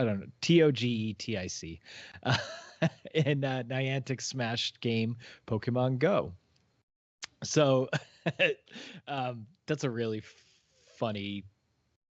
in Niantic smashed game Pokemon GO. So that's a really funny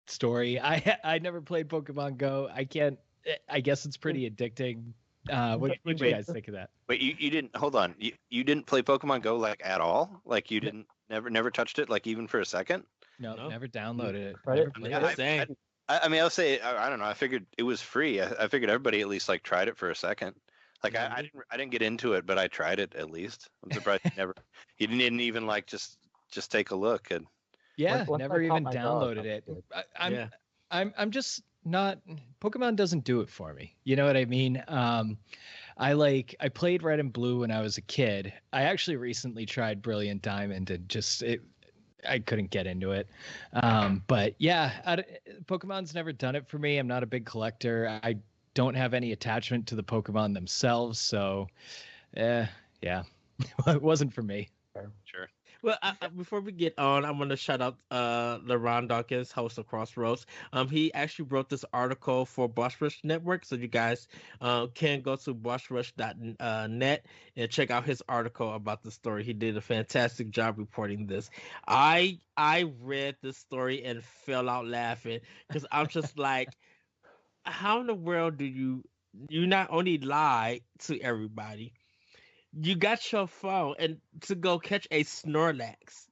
story. I never played Pokemon GO. I guess it's pretty addicting. What do you guys think of that? Wait, you didn't, hold on. You didn't play Pokemon Go like at all? Like you didn't, never touched it, like even for a second? No, never downloaded it. Right. Never played it. I mean, I'll say, I don't know. I figured it was free. I figured everybody at least like tried it for a second. Like I didn't get into it, but I tried it at least. I'm surprised you didn't even like just take a look. And yeah, once never I caught even my downloaded dog, it. I'm just not, Pokemon doesn't do it for me. You know what I mean? I played Red and Blue when I was a kid. I actually recently tried Brilliant Diamond and just I couldn't get into it. But yeah, Pokemon's never done it for me. I'm not a big collector. I don't have any attachment to the Pokemon themselves, so yeah, it wasn't for me. Sure. Well, before we get on, I'm gonna shout out LaRon Dawkins, host of Crossroads. He actually wrote this article for Boss Rush Network, so you guys can go to bossrush.net and check out his article about the story. He did a fantastic job reporting this. I read this story and fell out laughing because I'm just like, how in the world do you not only lie to everybody, you got your phone and to go catch a Snorlax,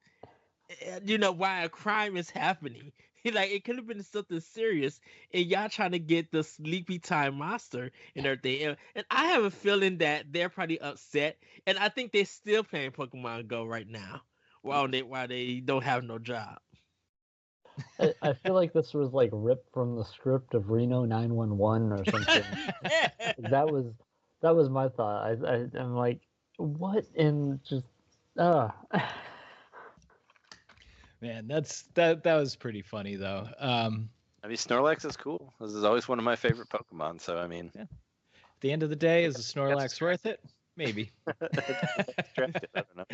while a crime is happening. Like, it could have been something serious, and y'all trying to get the sleepy time monster and everything. And I have a feeling that they're probably upset, and I think they're still playing Pokemon Go right now while they don't have no job. I feel like this was like ripped from the script of Reno 911 or something. that was my thought. I'm like, what in just Man, that was pretty funny though. I mean, Snorlax is cool. This is always one of my favorite Pokemon. So I mean, at the end of the day, is a Snorlax worth it? Maybe. I don't know.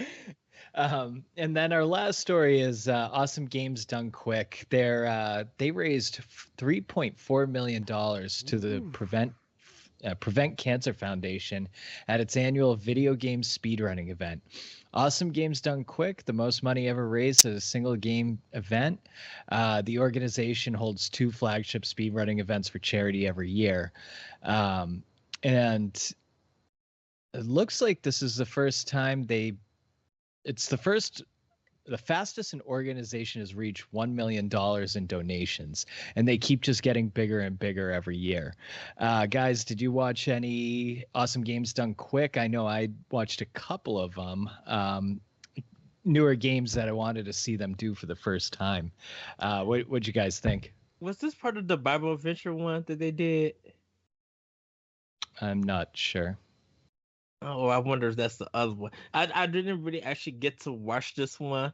And then our last story is Awesome Games Done Quick. They raised $3.4 million to the Prevent Cancer Foundation at its annual video game speedrunning event. Awesome Games Done Quick, the most money ever raised at a single game event. The organization holds 2 flagship speedrunning events for charity every year. And it looks like this is the first time the fastest an organization has reached $1 million in donations, and they keep just getting bigger and bigger every year. Guys, did you watch any Awesome Games Done Quick? I know I watched a couple of them. Newer games that I wanted to see them do for the first time. What'd you guys think? Was this part of the Bible Adventure one that they did? I'm not sure. Oh, I wonder if that's the other one. I didn't really actually get to watch this one,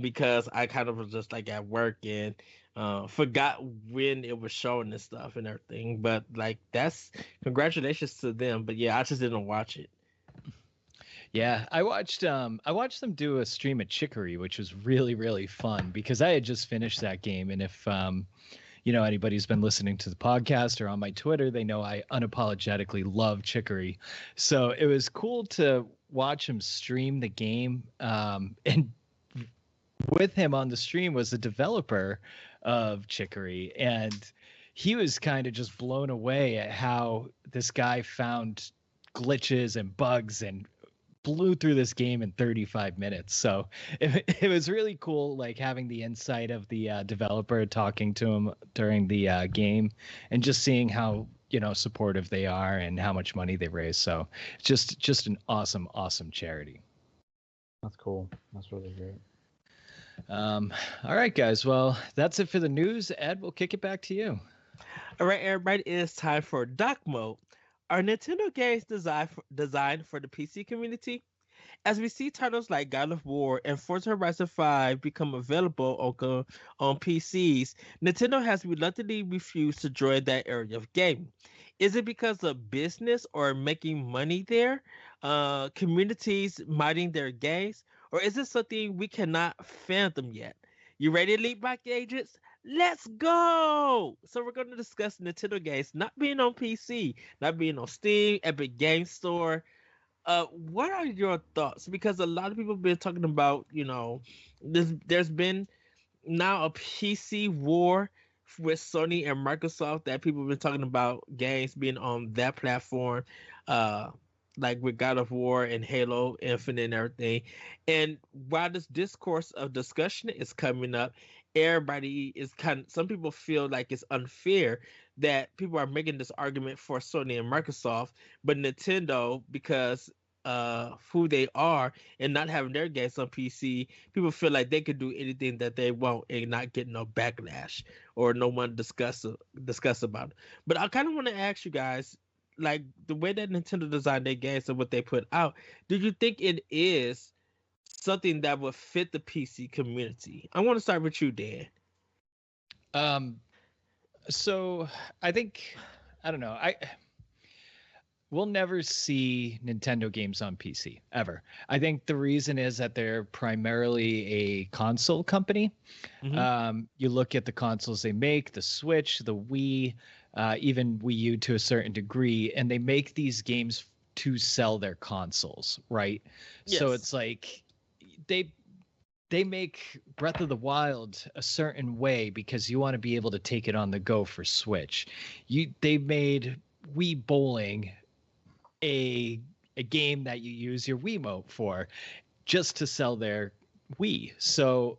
because I kind of was just like at work and forgot when it was showing and stuff and everything. But like, that's congratulations to them. But yeah, I just didn't watch it. Yeah, I watched them do a stream at Chicory, which was really, really fun because I had just finished that game, and if anybody's been listening to the podcast or on my Twitter, they know I unapologetically love Chicory. So it was cool to watch him stream the game. And with him on the stream was the developer of Chicory. And he was kind of just blown away at how this guy found glitches and bugs and blew through this game in 35 minutes. So it was really cool, like having the insight of the developer talking to him during the game and just seeing how supportive they are and how much money they raise. So just an awesome charity. That's cool. That's really great. All right, guys. Well, that's it for the news. Ed, we'll kick it back to you. All right, everybody, it's time for Doc Mode. Are Nintendo games designed for the PC community? As we see titles like God of War and Forza Horizon 5 become available on PCs, Nintendo has reluctantly refused to join that area of gaming. Is it because of business or making money there? Communities modding their games? Or is it something we cannot fathom yet? You ready to leap back, agents? Let's go! So we're going to discuss Nintendo games not being on PC, not being on Steam, Epic Game Store. What are your thoughts? Because a lot of people have been talking about, there's been now a PC war with Sony and Microsoft that people have been talking about games being on that platform, like with God of War and Halo Infinite and everything. And while this discourse of discussion is coming up, everybody is some people feel like it's unfair that people are making this argument for Sony and Microsoft, but Nintendo, because who they are and not having their games on PC, people feel like they could do anything that they want and not get no backlash or no one discuss about it. But I kind of want to ask you guys, like the way that Nintendo designed their games and what they put out, do you think it is something that would fit the PC community? I want to start with you, Dan. So I think, I don't know, we'll never see Nintendo games on PC ever. I think the reason is that they're primarily a console company. You look at the consoles they make, the Switch, the Wii, even Wii U to a certain degree, and they make these games to sell their consoles, right? Yes. So it's like they make Breath of the Wild a certain way because you want to be able to take it on the go for Switch. They made Wii Bowling a game that you use your Wiimote for just to sell their Wii. So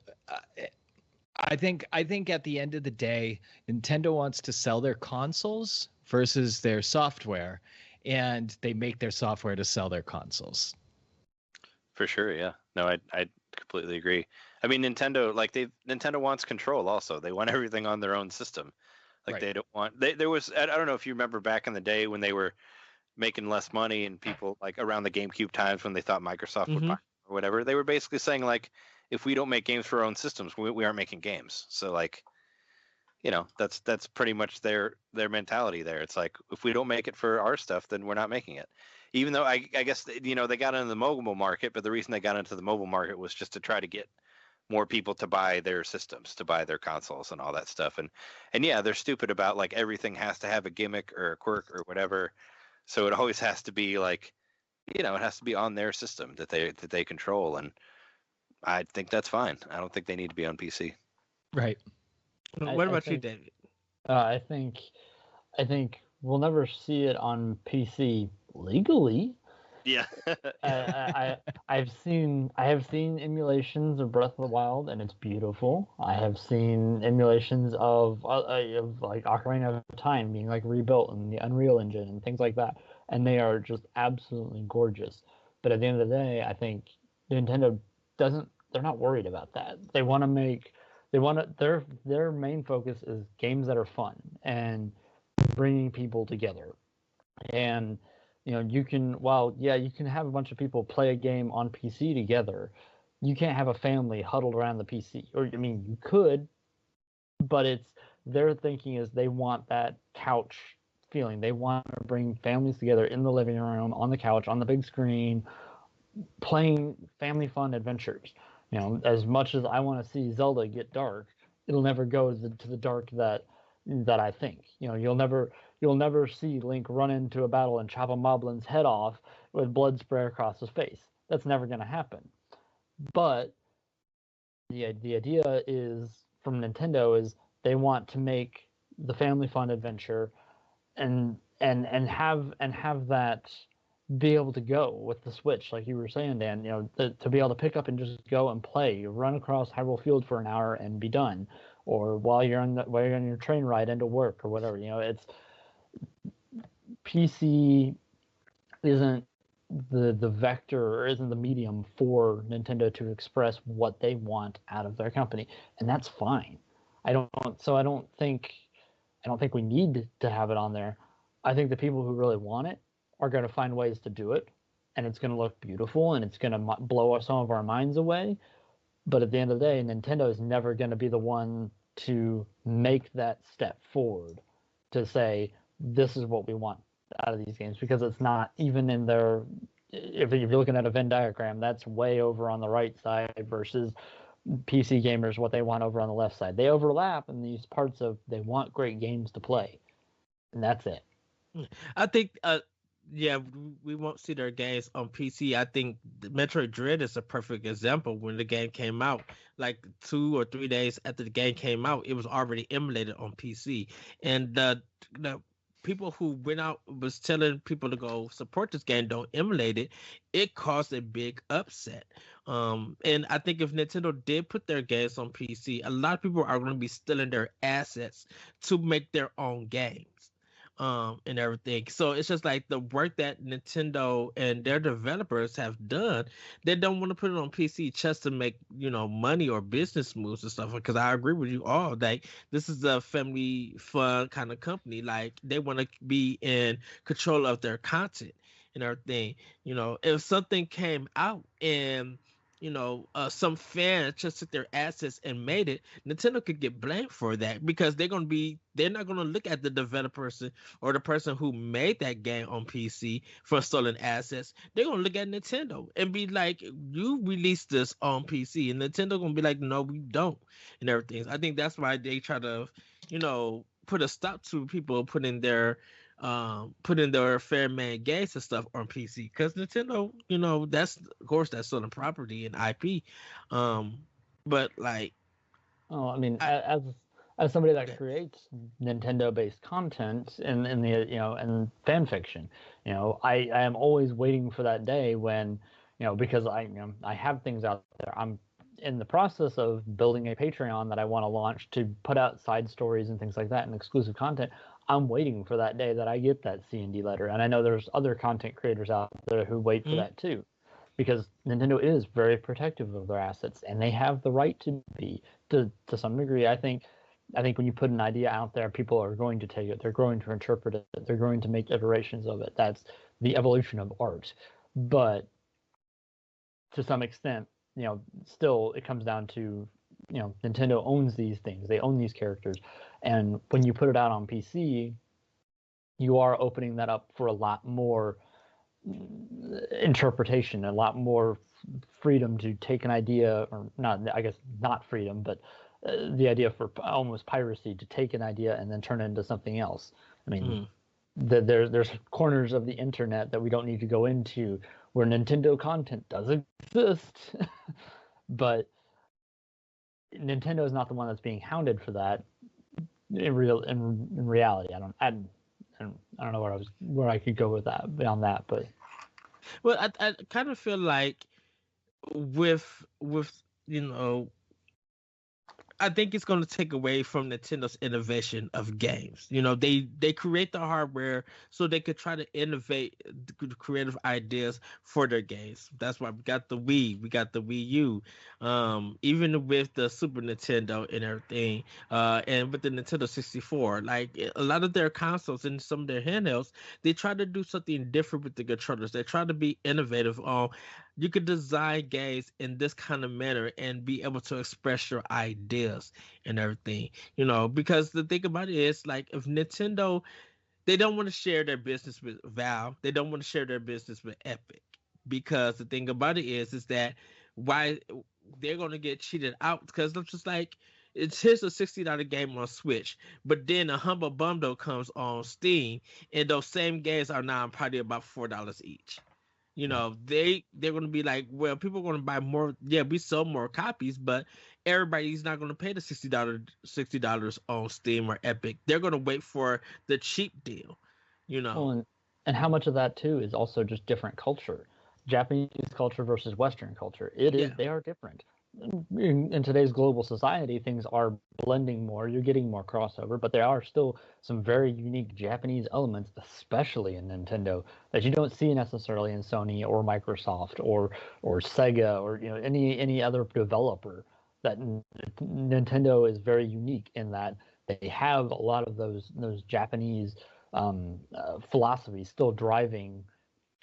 I think at the end of the day, Nintendo wants to sell their consoles versus their software, and they make their software to sell their consoles. For sure, yeah. No, I completely agree. I mean, Nintendo wants control also. They want everything on their own system. Like, right. They don't want there was, I don't know if you remember back in the day when they were making less money and people, like, around the GameCube times when they thought Microsoft would buy or whatever, they were basically saying, like, if we don't make games for our own systems, we aren't making games. So, like, you know, that's pretty much their mentality there. It's like, if we don't make it for our stuff, then we're not making it. Even though I guess, you know, they got into the mobile market, but the reason they got into the mobile market was just to try to get more people to buy their systems, to buy their consoles and all that stuff. And yeah, they're stupid about, like, everything has to have a gimmick or a quirk or whatever. So it always has to be, like, you know, it has to be on their system that they control. And I think that's fine. I don't think they need to be on PC. Right. What about you, David? I think we'll never see it on PC legally. Yeah. I have seen emulations of Breath of the Wild, and it's beautiful. I have seen emulations of like Ocarina of Time being, like, rebuilt in the Unreal Engine and things like that, and they are just absolutely gorgeous. But at the end of the day, I think Nintendo they're not worried about that. Their main focus is games that are fun and bringing people together. And, you know, you can have a bunch of people play a game on PC together. You can't have a family huddled around the PC. Or, I mean, you could, but their thinking is they want that couch feeling. They want to bring families together in the living room, on the couch, on the big screen, playing family fun adventures. You know, as much as I want to see Zelda get dark, it'll never go to the dark that I think. You know, you'll never see Link run into a battle and chop a moblin's head off with blood spray across his face. That's never going to happen. But the idea is, from Nintendo, is they want to make the family fun adventure and have that be able to go with the Switch, like you were saying, Dan. You know, to be able to pick up and just go and play. You run across Hyrule Field for an hour and be done, or while you're on your train ride into work or whatever. You know, it's PC isn't the vector, or isn't the medium for Nintendo to express what they want out of their company, and that's fine. I don't think we need to have it on there. I think the people who really want it are going to find ways to do it, and it's going to look beautiful, and it's going to blow some of our minds away. But at the end of the day, Nintendo is never going to be the one to make that step forward to say, this is what we want out of these games, because it's not even in their, if you're looking at a Venn diagram, that's way over on the right side versus PC gamers, what they want over on the left side. They overlap in these parts of, they want great games to play, and that's it. I think yeah, we won't see their games on PC. I think the Metroid Dread is a perfect example. When the game came out, like 2 or 3 days after the game came out, it was already emulated on PC. And the people who went out was telling people to go support this game, don't emulate it. It caused a big upset. And I think if Nintendo did put their games on PC, a lot of people are going to be stealing their assets to make their own games. And everything. So it's just like the work that Nintendo and their developers have done, they don't want to put it on PC just to make, you know, money or business moves and stuff. Because I agree with you all, like, this is a family fun kind of company. Like, they want to be in control of their content and everything. You know, if something came out and some fan just took their assets and made it, Nintendo could get blamed for that because they're not gonna look at the developer or the person who made that game on PC for stolen assets. They're gonna look at Nintendo and be like, "You released this on PC," and Nintendo gonna be like, "No, we don't," and everything. I think that's why they try to, put a stop to people putting their fair man games and stuff on PC because Nintendo, that's of course that's stolen property and IP. But like, Oh, I mean, I, as somebody that creates Nintendo-based content in the and fan fiction, I am always waiting for that day when because I have things out there. I'm in the process of building a Patreon that I want to launch to put out side stories and things like that and exclusive content. I'm waiting for that day that I get that C&D letter, and I know there's other content creators out there who wait for that too, because Nintendo is very protective of their assets, and they have the right to be to some degree. I think when you put an idea out there, people are going to take it. They're going to interpret it. They're going to make iterations of it. That's the evolution of art. But to some extent, still it comes down to, Nintendo owns these things. They own these characters. And when you put it out on PC, you are opening that up for a lot more interpretation, a lot more freedom to take an idea, or not, I guess not freedom, but the idea for almost piracy to take an idea and then turn it into something else. I mean, there's corners of the internet that we don't need to go into where Nintendo content does exist, but Nintendo is not the one that's being hounded for that. In reality, I don't know where I could go with that beyond that, but well, I kind of feel like with I think it's going to take away from Nintendo's innovation of games. They create the hardware so they could try to innovate the creative ideas for their games. That's why we got the Wii, we got the Wii U, even with the Super Nintendo and everything, and with the Nintendo 64. Like a lot of their consoles and some of their handhelds, they try to do something different with the controllers. They try to be innovative on you could design games in this kind of manner and be able to express your ideas and everything, because the thing about it is, like, if Nintendo, they don't want to share their business with Valve, they don't want to share their business with Epic, because the thing about it is that why they're going to get cheated out, because it's just like, here's a $60 game on Switch, but then a Humble Bundle comes on Steam, and those same games are now probably about $4 each. They're going to be like, well, people are going to buy more. Yeah, we sell more copies, but everybody's not going to pay the $60 on Steam or Epic. They're going to wait for the cheap deal. Well, and how much of that too is also just different culture, Japanese culture versus Western culture. They are different. In today's global society, things are blending more. You're getting more crossover, but there are still some very unique Japanese elements, especially in Nintendo, that you don't see necessarily in Sony or Microsoft or Sega or any other developer. That Nintendo is very unique in that they have a lot of those Japanese philosophies still driving,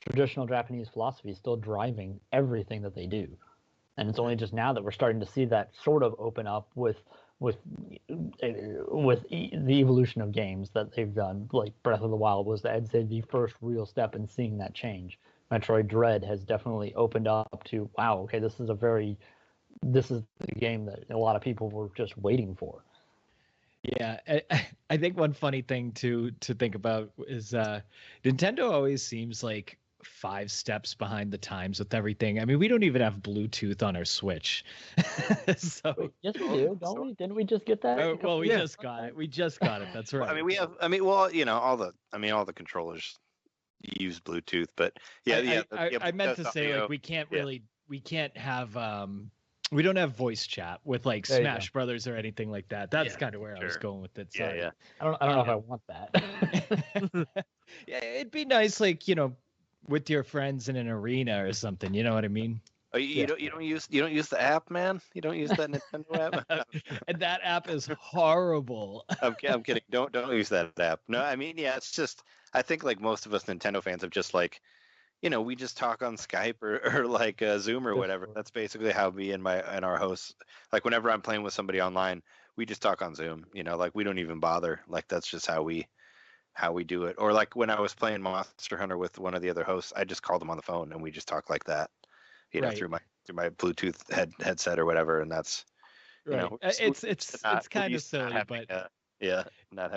traditional Japanese philosophies still driving everything that they do. And it's only just now that we're starting to see that sort of open up with the evolution of games that they've done. Like Breath of the Wild was, I'd say, the first real step in seeing that change. Metroid Dread has definitely opened up to, wow, okay, this is the game that a lot of people were just waiting for. Yeah, I think one funny thing to think about is Nintendo always seems like 5 steps behind the times with everything. I mean, we don't even have Bluetooth on our Switch. So wait, yes, we do, don't we? Didn't we just get that? Well, we just got it. We just got it. That's right. I mean, we have. I mean, well, all the controllers use Bluetooth, but I meant to say, like, we can't have we don't have voice chat with like Smash Brothers or anything like that. That's kind of where I was going with it. So yeah. I don't know if I want that. Yeah, it'd be nice, like, with your friends in an arena or something. You know what I mean? Oh, you don't use the app, man. You don't use that Nintendo app. And that app is horrible. I'm kidding. Don't use that app. No, I mean, yeah, it's just, I think like most of us Nintendo fans have just like we just talk on Skype or like Zoom or whatever. That's basically how me and our hosts, like whenever I'm playing with somebody online, we just talk on Zoom. Like we don't even bother. Like that's just how we do it. Or like when I was playing Monster Hunter with one of the other hosts, I just called them on the phone and we just talk like that, Right. through my Bluetooth headset or whatever, and that's right. It's kind of silly, but not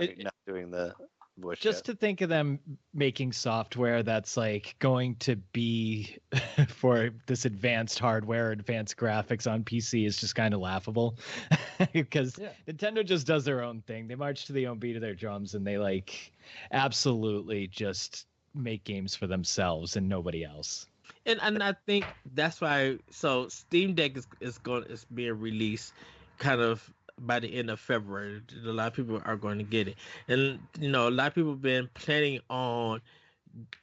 doing the voice just chat. to think of them making software that's like going to be for this advanced hardware, advanced graphics on PC is just kind of laughable because Nintendo just does their own thing. They march to the own beat of their drums and they like absolutely just make games for themselves and nobody else. And I think that's why. So Steam Deck is being released kind of by the end of February. A lot of people are going to get it, and a lot of people have been planning on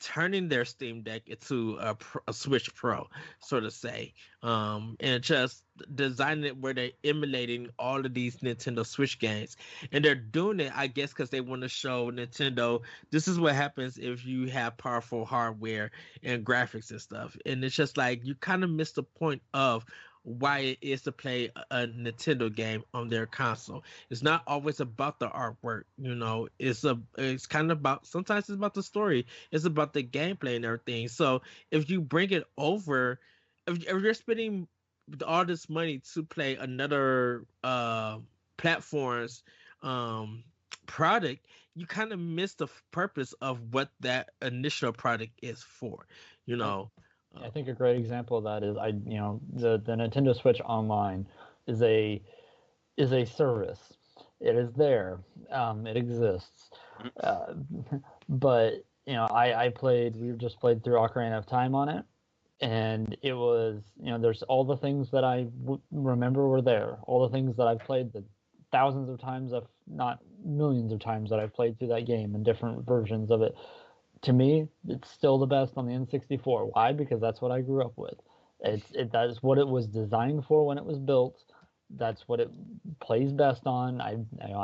turning their Steam Deck into a Switch Pro, so to say, and just designing it where they're emulating all of these Nintendo Switch games, and they're doing it, I guess, because they want to show Nintendo this is what happens if you have powerful hardware and graphics and stuff, and it's just like you kind of miss the point of why it is to play a Nintendo game on their console. It's not always about the artwork, it's kind of about, sometimes it's about the story, it's about the gameplay and everything. So if you bring it over, if you're spending all this money to play another platform's product, you kind of miss the purpose of what that initial product is for. I think a great example of that is the Nintendo Switch Online is a service. It is there. It exists. But we just played through Ocarina of Time on it, and it was there's all the things that I remember were there. All the things that I've played the thousands of times, if not millions of times, that I've played through that game and different versions of it. To me, it's still the best on the N64. Why? Because that's what I grew up with. That is what it was designed for when it was built. That's what it plays best on. I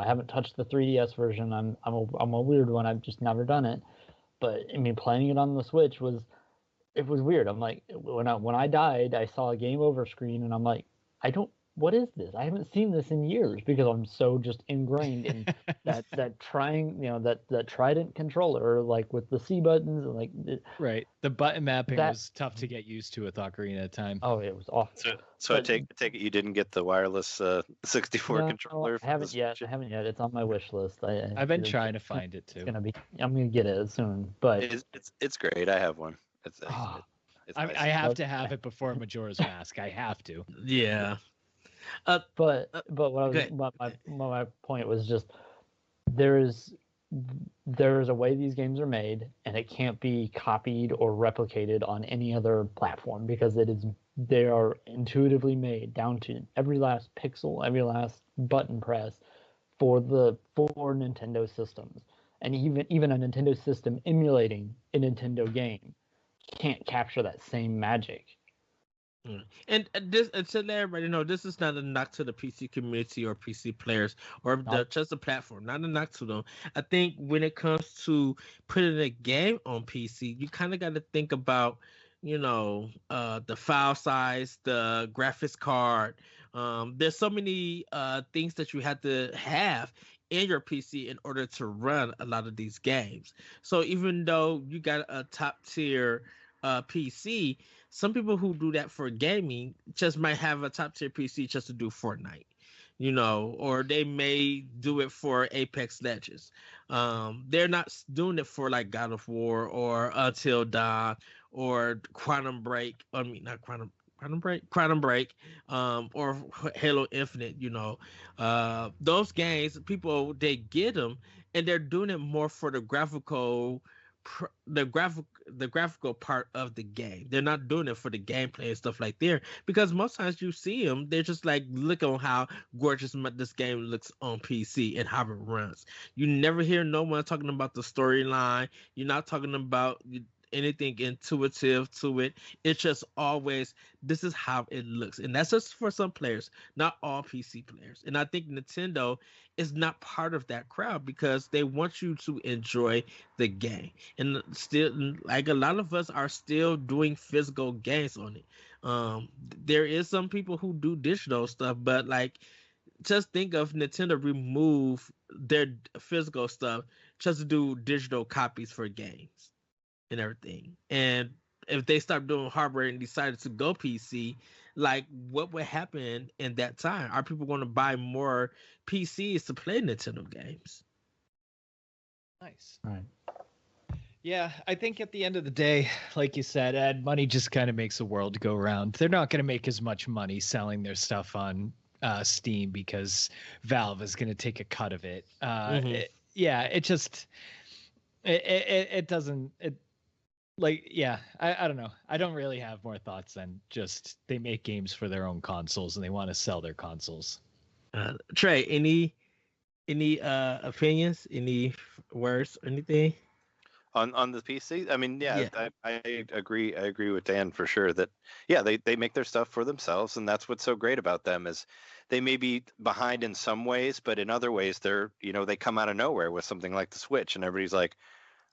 haven't touched the 3DS version. I'm a weird one. I've just never done it. But I mean, playing it on the Switch was weird. I'm like, when I died, I saw a game over screen, and I'm like, what is this? I haven't seen this in years because I'm so just ingrained in that that Trident controller, like with the C buttons and like right. The button mapping was tough to get used to with Ocarina of Time. Oh, it was awful. So I take it you didn't get the wireless 64 controller. I haven't yet. It's on my wish list. I've been trying to find it too. I'm gonna get it soon, but it's great. I have one. I have to have it before Majora's Mask. I have to. Yeah. But my point was just there is a way these games are made, and it can't be copied or replicated on any other platform because they are intuitively made down to every last pixel, every last button press for Nintendo systems, and even a Nintendo system emulating a Nintendo game can't capture that same magic. And to let everybody know, this is not a knock to the PC community or PC players or just the platform. Not a knock to them. I think when it comes to putting a game on PC, you kind of got to think about, the file size, the graphics card. There's so many things that you have to have in your PC in order to run a lot of these games. So even though you got a top tier PC, some people who do that for gaming just might have a top tier PC just to do Fortnite, or they may do it for Apex Legends. They're not doing it for like God of War or Until Dawn or Quantum Break. I mean, not Quantum Break, or Halo Infinite. Those games, people, they get them and they're doing it more for the graphical part of the game. They're not doing it for the gameplay and stuff like there, because most times you see them, they're just like, look on how gorgeous this game looks on PC and how it runs. You never hear no one talking about the storyline. You're not talking about anything intuitive to it. It's just always, this is how it looks. And that's just for some players, not all PC players. And I think Nintendo is not part of that crowd because they want you to enjoy the game. And still, like a lot of us are still doing physical games on it. There is some people who do digital stuff, but like, just think of Nintendo remove their physical stuff just to do digital copies for games and everything. And if they stop doing hardware and decided to go PC, like what would happen in that time? Are people going to buy more PCs to play Nintendo games? Nice. Right. Yeah, I think at the end of the day, like you said, Ed, money just kind of makes the world go round. They're not going to make as much money selling their stuff on Steam because Valve is going to take a cut of it. It just it doesn't I don't know. I don't really have more thoughts than just they make games for their own consoles and they want to sell their consoles. Trey, any opinions, any words, anything on the PC? I mean, yeah. I agree with Dan for sure that they make their stuff for themselves, and that's what's so great about them is they may be behind in some ways, but in other ways they're they come out of nowhere with something like the Switch, and everybody's like,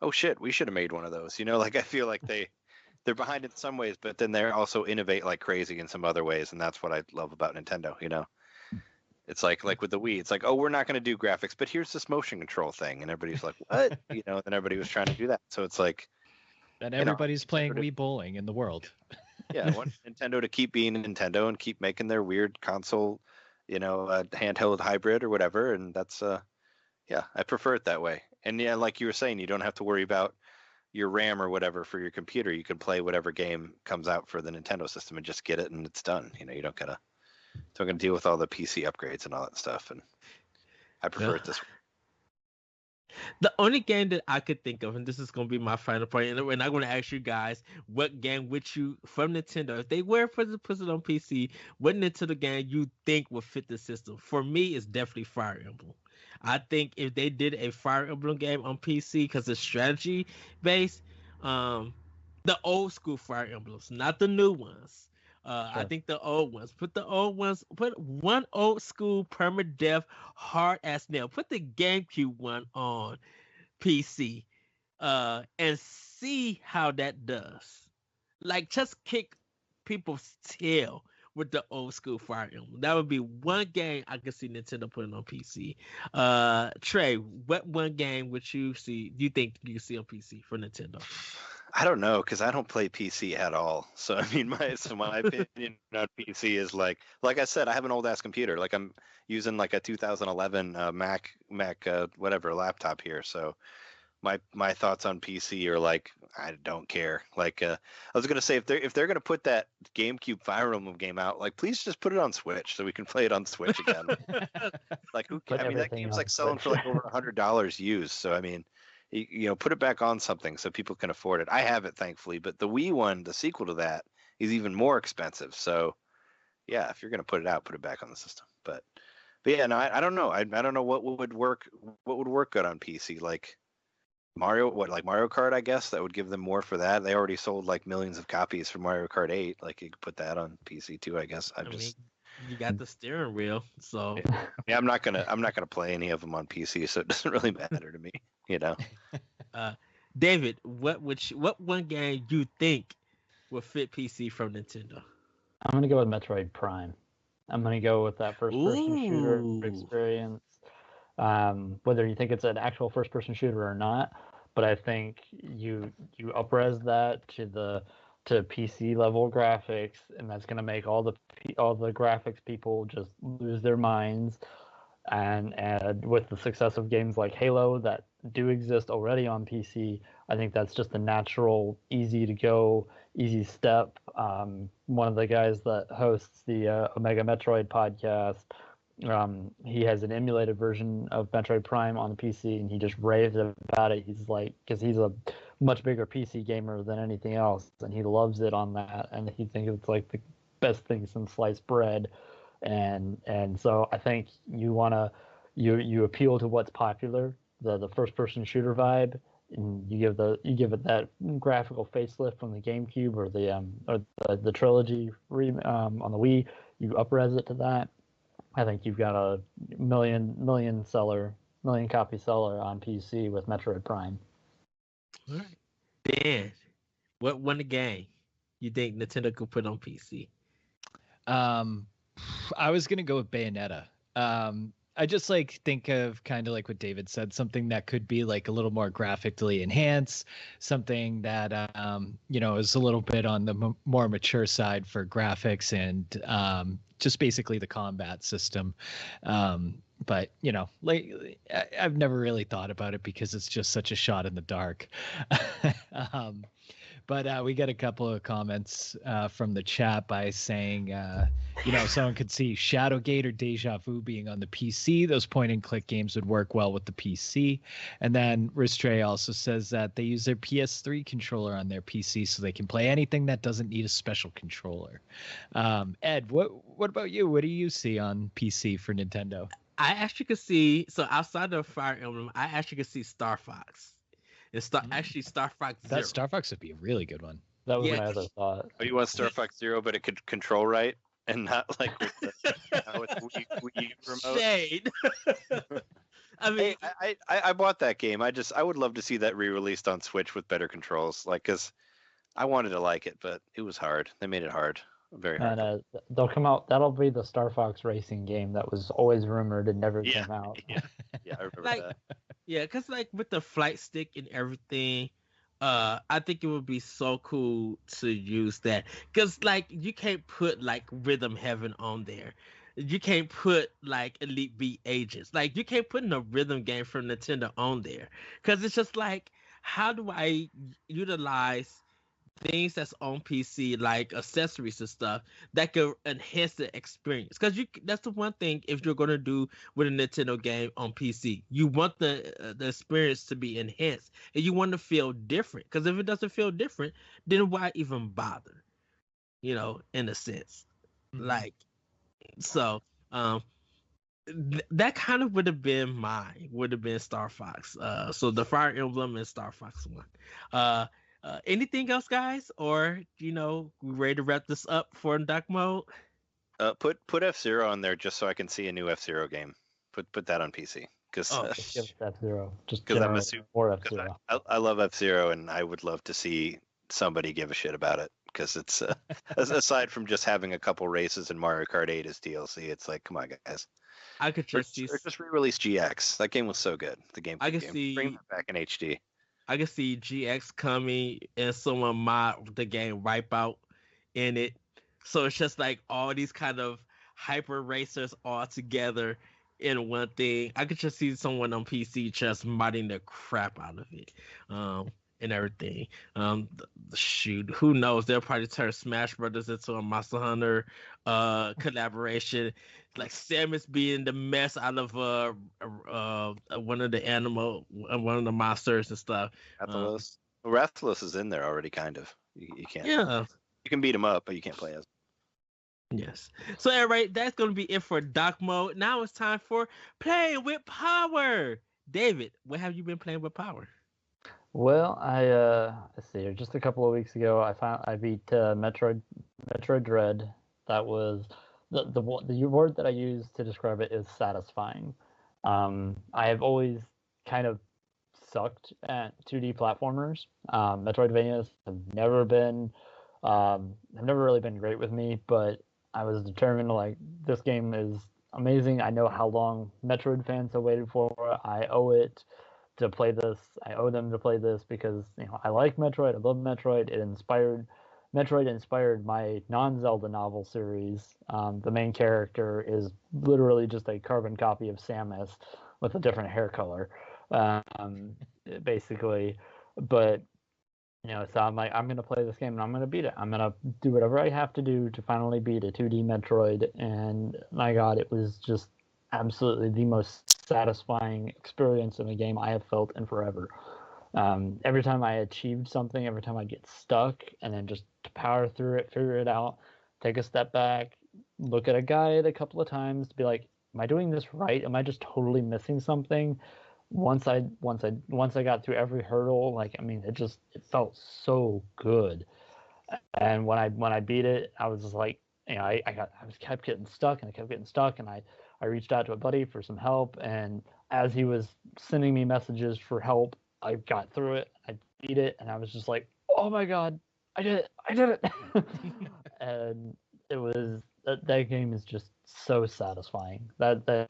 oh shit, we should have made one of those. Like I feel like they're behind in some ways, but then they also innovate like crazy in some other ways, and that's what I love about Nintendo. It's like with the Wii, it's like, oh, we're not going to do graphics, but here's this motion control thing, and everybody's like, what? And everybody was trying to do that, so it's like, and everybody's playing Wii bowling in the world. Yeah, I want Nintendo to keep being Nintendo and keep making their weird console, handheld hybrid or whatever, and that's I prefer it that way. And yeah, like you were saying, you don't have to worry about your RAM or whatever for your computer. You can play whatever game comes out for the Nintendo system and just get it, and it's done. You don't gotta deal with all the PC upgrades and all that stuff. And I prefer it this way. The only game that I could think of, and this is going to be my final point, and I'm going to ask you guys, what game would you, from Nintendo, if they were to put it on PC, what Nintendo game you think would fit the system? For me, it's definitely Fire Emblem. I think if they did a Fire Emblem game on PC, because it's strategy based, the old school Fire Emblems, not the new ones. I think the old ones. Put one old school permadeath hard as nail. Put the GameCube one on PC, and see how that does. Like, just kick people's tail with the old school Fire Emblem. That would be one game I could see Nintendo putting on PC. Trey, what one game would you think you see on PC for Nintendo? I don't know, because I don't play PC at all. So I mean, my opinion on PC is like I said, I have an old ass computer. Like I'm using like a 2011 Mac whatever laptop here. So my thoughts on PC are like, I don't care. Like I was gonna say, if they're gonna put that GameCube Fire Emblem game out, like please just put it on Switch so we can play it on Switch again. Like who? I mean, that game's like selling for like over $100 used. So I mean, put it back on something so people can afford it. I have it, thankfully, but the Wii one, the sequel to that, is even more expensive. So, yeah, if you're gonna put it out, put it back on the system. But yeah, no, I don't know. I don't know what would work. What would work good on PC? Like Mario Kart? I guess that would give them more for that. They already sold like millions of copies for Mario Kart 8. Like you could put that on PC too. I guess. I mean, you got the steering wheel, so yeah. I'm not gonna play any of them on PC, so it doesn't really matter to me. David, what one game you think would fit PC from Nintendo? I'm gonna go with Metroid Prime. I'm gonna go with that first-person shooter experience. Whether you think it's an actual first-person shooter or not, but I think you up-res that to PC level graphics, and that's gonna make all the graphics people just lose their minds. And with the success of games like Halo that do exist already on PC, I think that's just a natural, easy step. One of the guys that hosts the Omega Metroid podcast, he has an emulated version of Metroid Prime on the PC, and he just raves about it. He's like, because he's a much bigger PC gamer than anything else, and he loves it on that, and he thinks it's like the best thing since sliced bread. And so I think you appeal to what's popular, the first person shooter vibe and you give it that graphical facelift from the GameCube or the trilogy on the Wii. You up-res it to that. I think you've got a million copy seller on PC with Metroid Prime. All right. Dan, what won the game you think Nintendo could put on PC? I was gonna go with Bayonetta. I just like think of kind of like what David said, something that could be like a little more graphically enhanced, something that is a little bit on the more mature side for graphics and just basically the combat system. But like I've never really thought about it because it's just such a shot in the dark. But we get a couple of comments from the chat by saying, someone could see Shadowgate or Deja Vu being on the PC. Those point-and-click games would work well with the PC. And then Trey also says that they use their PS3 controller on their PC so they can play anything that doesn't need a special controller. Ed, what about you? What do you see on PC for Nintendo? I actually could see, so outside of Fire Emblem, I actually could see Star Fox. It's actually Star Fox Zero. That Star Fox would be a really good one. That was my other thought. Oh, you want Star Fox Zero, but it could control right and not like with the Wii remote? Shade. I mean, hey, I bought that game. I would love to see that re-released on Switch with better controls. Like, cause I wanted to like it, but it was hard. They made it hard, very hard. And they'll come out. That'll be the Star Fox racing game that was always rumored and never came out. Yeah, I remember that. Yeah, because like with the flight stick and everything, I think it would be so cool to use that. Because like you can't put like Rhythm Heaven on there. You can't put like Elite Beat Agents. Like you can't put no rhythm game from Nintendo on there. Because it's just like, how do I utilize things that's on PC, like accessories and stuff that could enhance the experience? Because that's the one thing, if you're going to do with a Nintendo game on PC, you want the experience to be enhanced and you want to feel different. Because if it doesn't feel different, then why even bother, in a sense. Like, so that kind of would have been Star Fox. So the Fire Emblem and Star Fox 1. Anything else, guys? Or we ready to wrap this up for Dark Mode? Put F-Zero on there just so I can see a new F-Zero game. Put that on PC because F-Zero. Just because I'm assuming F-Zero. I love F-Zero and I would love to see somebody give a shit about it because it's aside from just having a couple races in Mario Kart 8 as DLC, it's like, come on, guys. I could just re-release GX. That game was so good. The game. Bring that back in HD. I can see GX coming and someone mod the game Wipeout in it. So it's just like all these kind of hyper racers all together in one thing. I could just see someone on PC just modding the crap out of it. And everything. Shoot, who knows? They'll probably turn Smash Brothers into a Monster Hunter collaboration. Like Samus being the mess out of one of the monsters and stuff. Rathalos. Rathalos is in there already, kind of. You can't. Yeah. You can beat him up, but you can't play as. Yes. So anyway, that's gonna be it for Dark Mode. Now it's time for Playing with Power. David, what have you been playing with Power? Well, let's see here. Just a couple of weeks ago, I beat Metroid Dread. That was the word that I use to describe it is satisfying. I have always kind of sucked at 2D platformers. Metroidvanias have never really been great with me, but I was determined this game is amazing. I know how long Metroid fans have waited for it. I owe it to play this. I owe them to play this because I like Metroid. I love Metroid. Metroid inspired my non-Zelda novel series. The main character is literally just a carbon copy of Samus with a different hair color, basically. But so I'm like, I'm gonna play this game and I'm gonna beat it. I'm gonna do whatever I have to do to finally beat a 2D Metroid. And my God, it was just absolutely the most satisfying experience in a game I have felt in forever. Every time I achieved something, every time I get stuck, and then just to power through it, figure it out, take a step back, look at a guide a couple of times to be like, am I doing this right? Am I just totally missing something? once I got through every hurdle, like, I mean, it felt so good. And when I beat it, I was just like, you know, kept getting stuck, and I kept getting stuck, and I reached out to a buddy for some help, and as he was sending me messages for help, I got through it, I beat it, and I was just like, oh my god, I did it. And it was that game is just so satisfying. That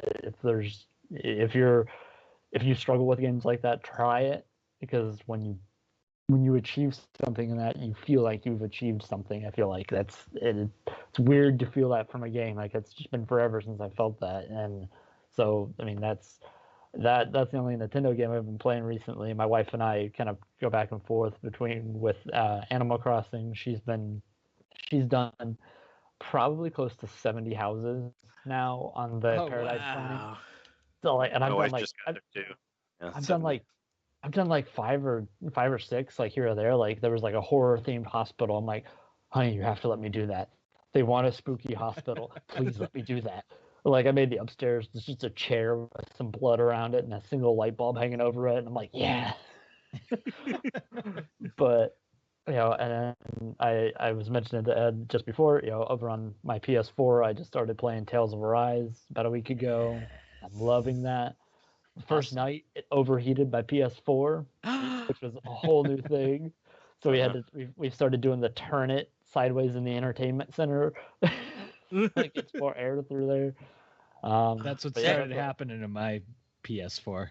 if you struggle with games like that, try it, because when you achieve something in that, you feel like you've achieved something. I feel like it's weird to feel that from a game. Like, it's just been forever since I felt that. And so, I mean, that's the only Nintendo game I've been playing recently. My wife and I kind of go back and forth with Animal Crossing. She's done probably close to 70 houses now on the Paradise Planet. So, like, and I've done like Yeah, I've done like five or six, like, here or there. Like, there was like a horror themed hospital. I'm like, honey, you have to let me do that. They want a spooky hospital. Please let me do that. Like, I made the upstairs. There's just a chair with some blood around it and a single light bulb hanging over it. And I'm like, yeah. But, you know, and I was mentioning to Ed just before, you know, over on my PS4, I just started playing Tales of Arise about a week ago. I'm loving that. First night, it overheated my PS4, which was a whole new thing. So we started doing the turn it sideways in the entertainment center, like, it's more air through there. That's what started happening to my PS4.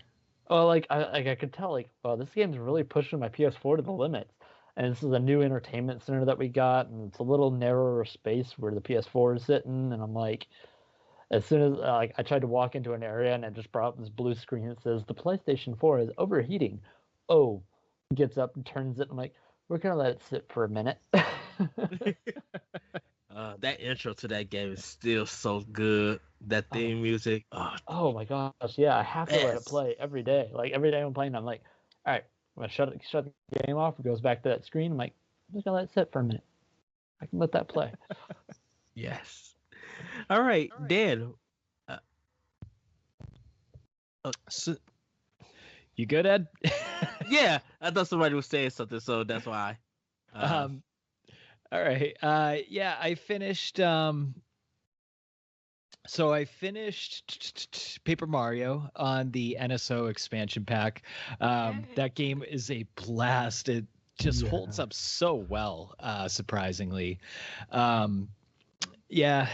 Well, like, I could tell, like, well, this game's really pushing my PS4 to the limits. And this is a new entertainment center that we got, and it's a little narrower space where the PS4 is sitting. And I'm like, as soon as like, I tried to walk into an area, and it just brought up this blue screen that says the PlayStation 4 is overheating. Oh, gets up and turns it. I'm like, we're gonna let it sit for a minute. That intro to that game is still so good. That theme music. Oh my gosh, yeah, I have to let it play every day. Like, every day I'm playing, I'm like, all right, I'm gonna shut the game off. It goes back to that screen. I'm like, I'm just gonna let it sit for a minute. I can let that play. Yes. All right, Dan. So, you good, Ed? Yeah, I thought somebody was saying something, so that's why. All right. Yeah, I finished. So I finished Paper Mario on the NSO expansion pack. That game is a blast. It just holds up so well, surprisingly. Yeah,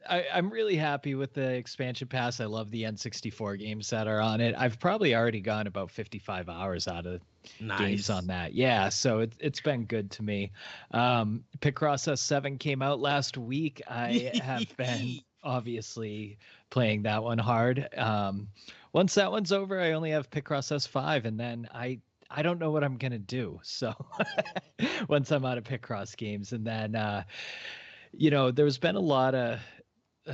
I'm really happy with the expansion pass. I love the N64 games that are on it. I've probably already gone about 55 hours out of games on that. Yeah, so it's been good to me. Picross S7 came out last week. I have been obviously playing that one hard. Once that one's over, I only have Picross S5, and then I don't know what I'm gonna do. So once I'm out of Picross games, and then you know, there's been a lot of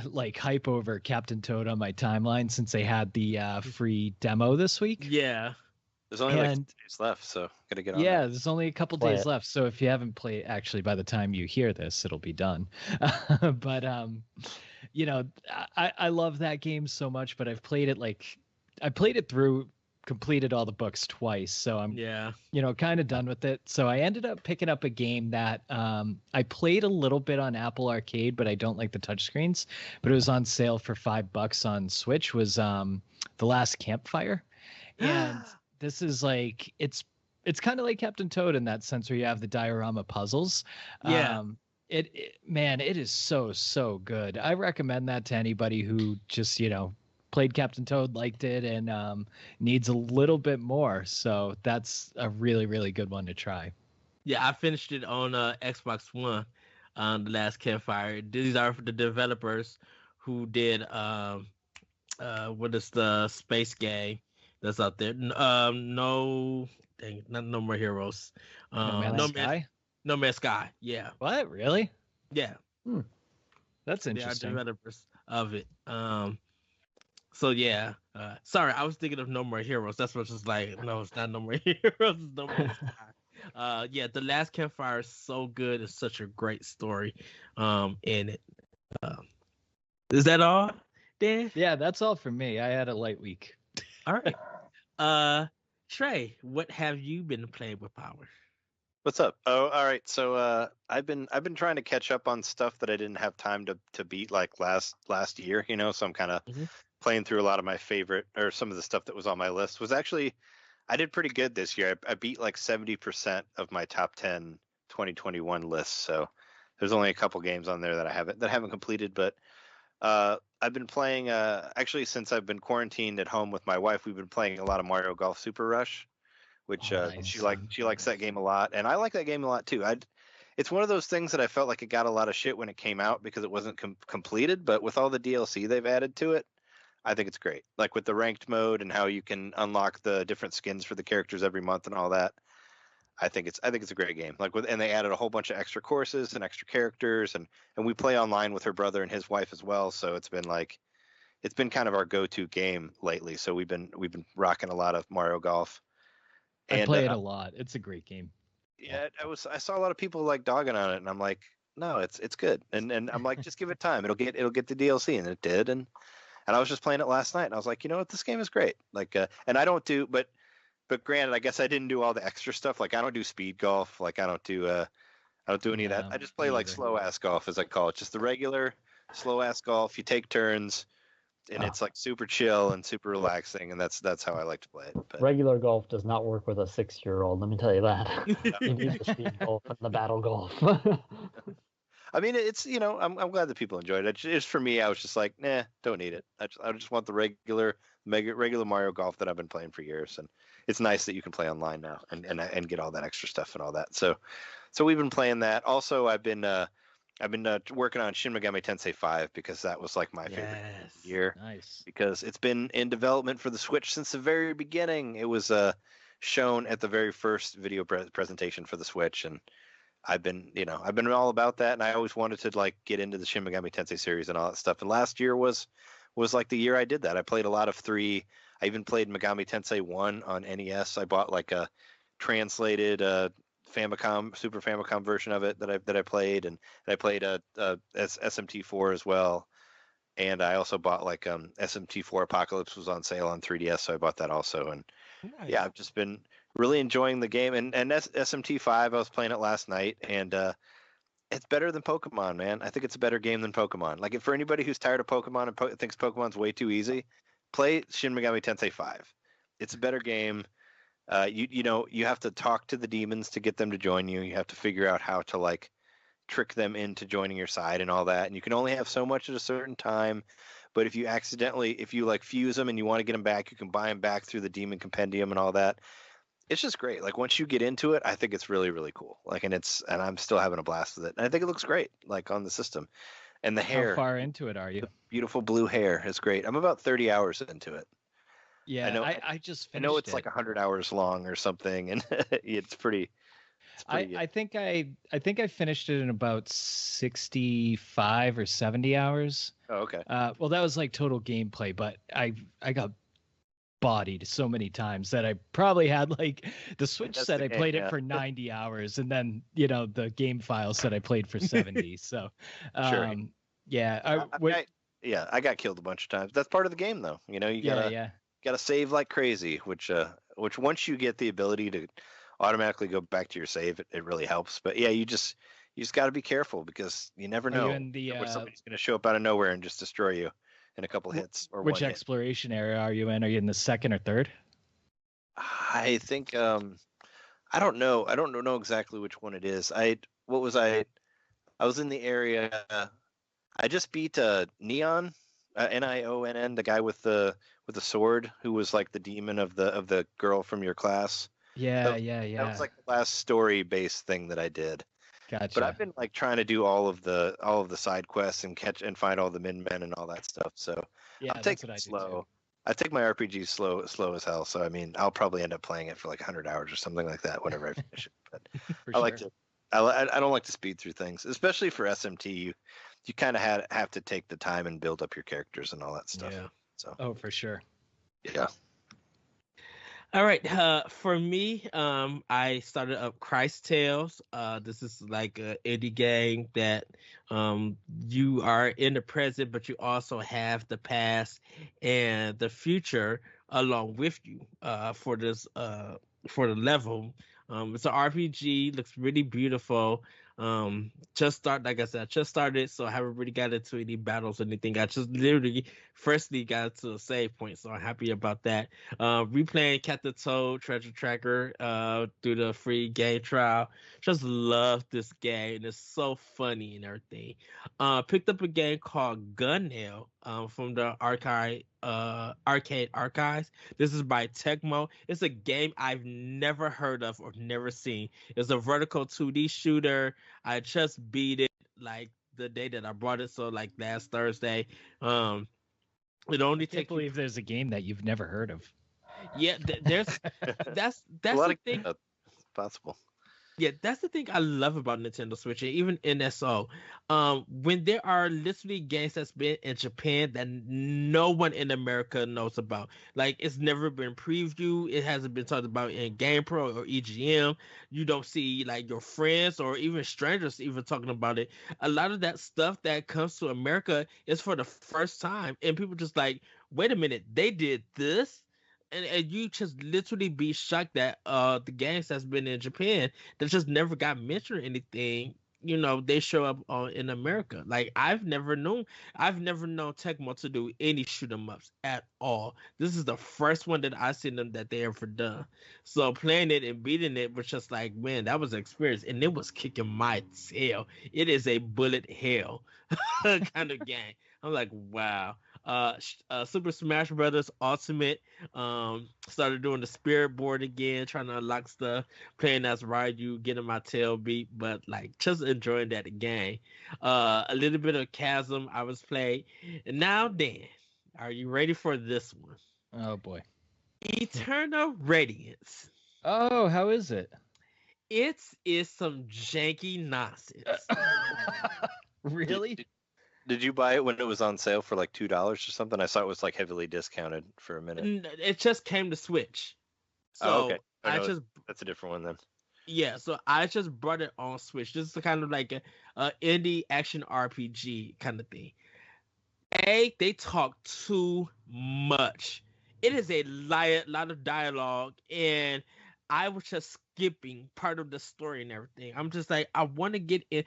like hype over Captain Toad on my timeline since they had the free demo this week. Yeah. There's only like 2 days left, so gotta get on. Yeah, that. There's only a couple days left. So if you haven't played, actually, by the time you hear this, it'll be done. But you know, I love that game so much. But I played it through, completed all the books twice, so I'm you know, kind of done with it. So I ended up picking up a game that I played a little bit on Apple Arcade, but I don't like the touchscreens. But it was on sale for $5 on Switch. Was The Last Campfire, and this is like it's kind of like Captain Toad in that sense, where you have the diorama puzzles. Man, it is so good. I recommend that to anybody who just, you know, played Captain Toad, liked it, and needs a little bit more. So that's a really good one to try. Yeah, I finished it on Xbox One. The Last Campfire. These are the developers who did what is the space game that's out there? Not No More Heroes. No Man's Sky. Yeah. What? Really? Yeah. That's interesting. They are developers of it. So yeah, sorry, I was thinking of No More Heroes. That's what it's like. No, it's not No More Heroes. It's No More Sky. Yeah, The Last Campfire is so good. It's such a great story in it. Is that all, Dan? Yeah, that's all for me. I had a light week. All right. Trey, what have you been playing with Power? What's up? Oh, all right. So I've been trying to catch up on stuff that I didn't have time to beat like last year, you know, so I'm kind of Mhm. playing through a lot of my favorite or some of the stuff that was on my list. Was actually I did pretty good this year. I beat like 70% of my top 10 2021 lists. So there's only a couple games on there that I haven't completed, but I've been playing actually since I've been quarantined at home with my wife, we've been playing a lot of Mario Golf Super Rush, which Nice. she likes that game a lot, and I like that game a lot too. It's one of those things that I felt like it got a lot of shit when it came out because it wasn't completed, but with all the DLC they've added to it, I think it's great. Like with the ranked mode and how you can unlock the different skins for the characters every month and all that. I think it's a great game. Like and they added a whole bunch of extra courses and extra characters and we play online with her brother and his wife as well, so it's been kind of our go-to game lately. So we've been rocking a lot of Mario Golf. I play it a lot. It's a great game. Yeah, I saw a lot of people like dogging on it, and I'm like, no, it's good. And I'm like, just give it time. It'll get the DLC, and it did. And I was just playing it last night, and I was like, you know what, this game is great. Like, and I don't do, but granted, I guess I didn't do all the extra stuff. Like, I don't do speed golf. Like, I don't do any of that. I just play like slow ass golf, as I call it, just the regular slow ass golf. You take turns. And it's like super chill and super relaxing, and that's how I like to play it. But Regular golf does not work with a 6-year-old. Let me tell you that. You need the speed golf and the battle golf. I mean, it's I'm glad that people enjoyed it. Just for me, I was just like, nah, don't need it. I just want the regular Mario Golf that I've been playing for years, and it's nice that you can play online now and get all that extra stuff and all that. So we've been playing that. Also, I've been working on Shin Megami Tensei 5 because that was like my favorite year. Nice. Because it's been in development for the Switch since the very beginning. It was shown at the very first video presentation for the Switch, and I've been all about that, and I always wanted to like get into the Shin Megami Tensei series and all that stuff. And last year was like the year I did that. I played a lot of 3. I even played Megami Tensei 1 on NES. I bought like a translated Super Famicom version of it that I played, and I played SMT4 as well. And I also bought like SMT4 Apocalypse was on sale on 3DS, so I bought that also. And yeah, I've just been really enjoying the game. And SMT5, I was playing it last night, and it's better than Pokemon, man. I think it's a better game than Pokemon. Like, for anybody who's tired of Pokemon and thinks Pokemon's way too easy, play Shin Megami Tensei 5. It's a better game. You have to talk to the demons to get them to join you. You have to figure out how to like trick them into joining your side and all that. And you can only have so much at a certain time. But if you like fuse them and you want to get them back, you can buy them back through the Demon Compendium and all that. It's just great. Like, once you get into it, I think it's really, really cool. Like, and I'm still having a blast with it. And I think it looks great, like on the system. And the hair. How far into it are you? The beautiful blue hair is great. I'm about 30 hours into it. Yeah, I just finished. I know it's like 100 hours long or something, and it's pretty. I think I finished it in about 65 or 70 hours. Oh, okay. Well, that was like total gameplay, but I got bodied so many times that I probably had like the Switch said I played it for 90 hours, and then the game file said I played for 70. So, sure. Yeah, I got killed a bunch of times. That's part of the game, though. You gotta save like crazy, which once you get the ability to automatically go back to your save, it really helps. But yeah, you just got to be careful because you never know where somebody's going to show up out of nowhere and just destroy you in a couple hits. Or which exploration area are you in? Are you in the second or third? I think I don't know. I don't know exactly which one it is. I was in the area. I just beat Neon, Nionn, the guy with the sword who was like the demon of the girl from your class. Yeah. That was like the last story-based thing that I did. Gotcha. But I've been like trying to do all of the side quests and catch and find all the min men and all that stuff. So yeah, I'll take it slow. I take my RPG slow as hell. So I mean, I'll probably end up playing it for like 100 hours or something like that whenever I finish it. But I don't like to speed through things, especially for SMT. You kind of have to take the time and build up your characters and all that stuff. Yeah. So. For sure. Yeah. All right. For me, I started up Christ Tales. This is like an indie game that you are in the present, but you also have the past and the future along with you for the level. It's an RPG, looks really beautiful. Just start like I said, I just started, so I haven't really got into any battles or anything. I just literally firstly got to a save point, so I'm happy about that. Replaying Captain Toad Treasure Tracker through the free game trial. Just love this game, and it's so funny and everything. Picked up a game called Gunnail from the arcade archives. This is by Tecmo. It's a game I've never heard of or never seen. It's a vertical 2D shooter. I just beat it like the day that I brought it, so like last Thursday. It only I can't takes you. believe there's a game that you've never heard of. Yeah, there's that's A lot the of thing. that's possible. Yeah, that's the thing I love about Nintendo Switch and even NSO. When there are literally games that's been in Japan that no one in America knows about, like it's never been previewed, it hasn't been talked about in GamePro or EGM. You don't see like your friends or even strangers even talking about it. A lot of that stuff that comes to America is for the first time, and people just like, wait a minute, they did this. And you just literally be shocked that the games that's been in Japan that just never got mentioned or anything, they show up in America. Like I've never known Tecmo to do any shoot 'em ups at all. This is the first one that I seen them that they ever done. So playing it and beating it was just like, man, that was an experience, and it was kicking my tail. It is a bullet hell kind of game. I'm like, wow. Super Smash Brothers Ultimate. Started doing the spirit board again, trying to unlock stuff, playing as Ryu, getting my tail beat, but like just enjoying that game. A little bit of Chasm I was playing. And now then, are you ready for this one? Oh boy. Eternal Radiance. Oh, how is it? It is some janky nonsense. Really? Did you buy it when it was on sale for like $2 or something? I saw it was like heavily discounted for a minute. It just came to Switch. So Oh, okay. I no, just that's a different one then. Yeah, so I just brought it on Switch. This is kind of like a indie action RPG kind of thing. They talk too much. It is a lot of dialogue, and I was just skipping part of the story and everything. I'm just like, I want to get in.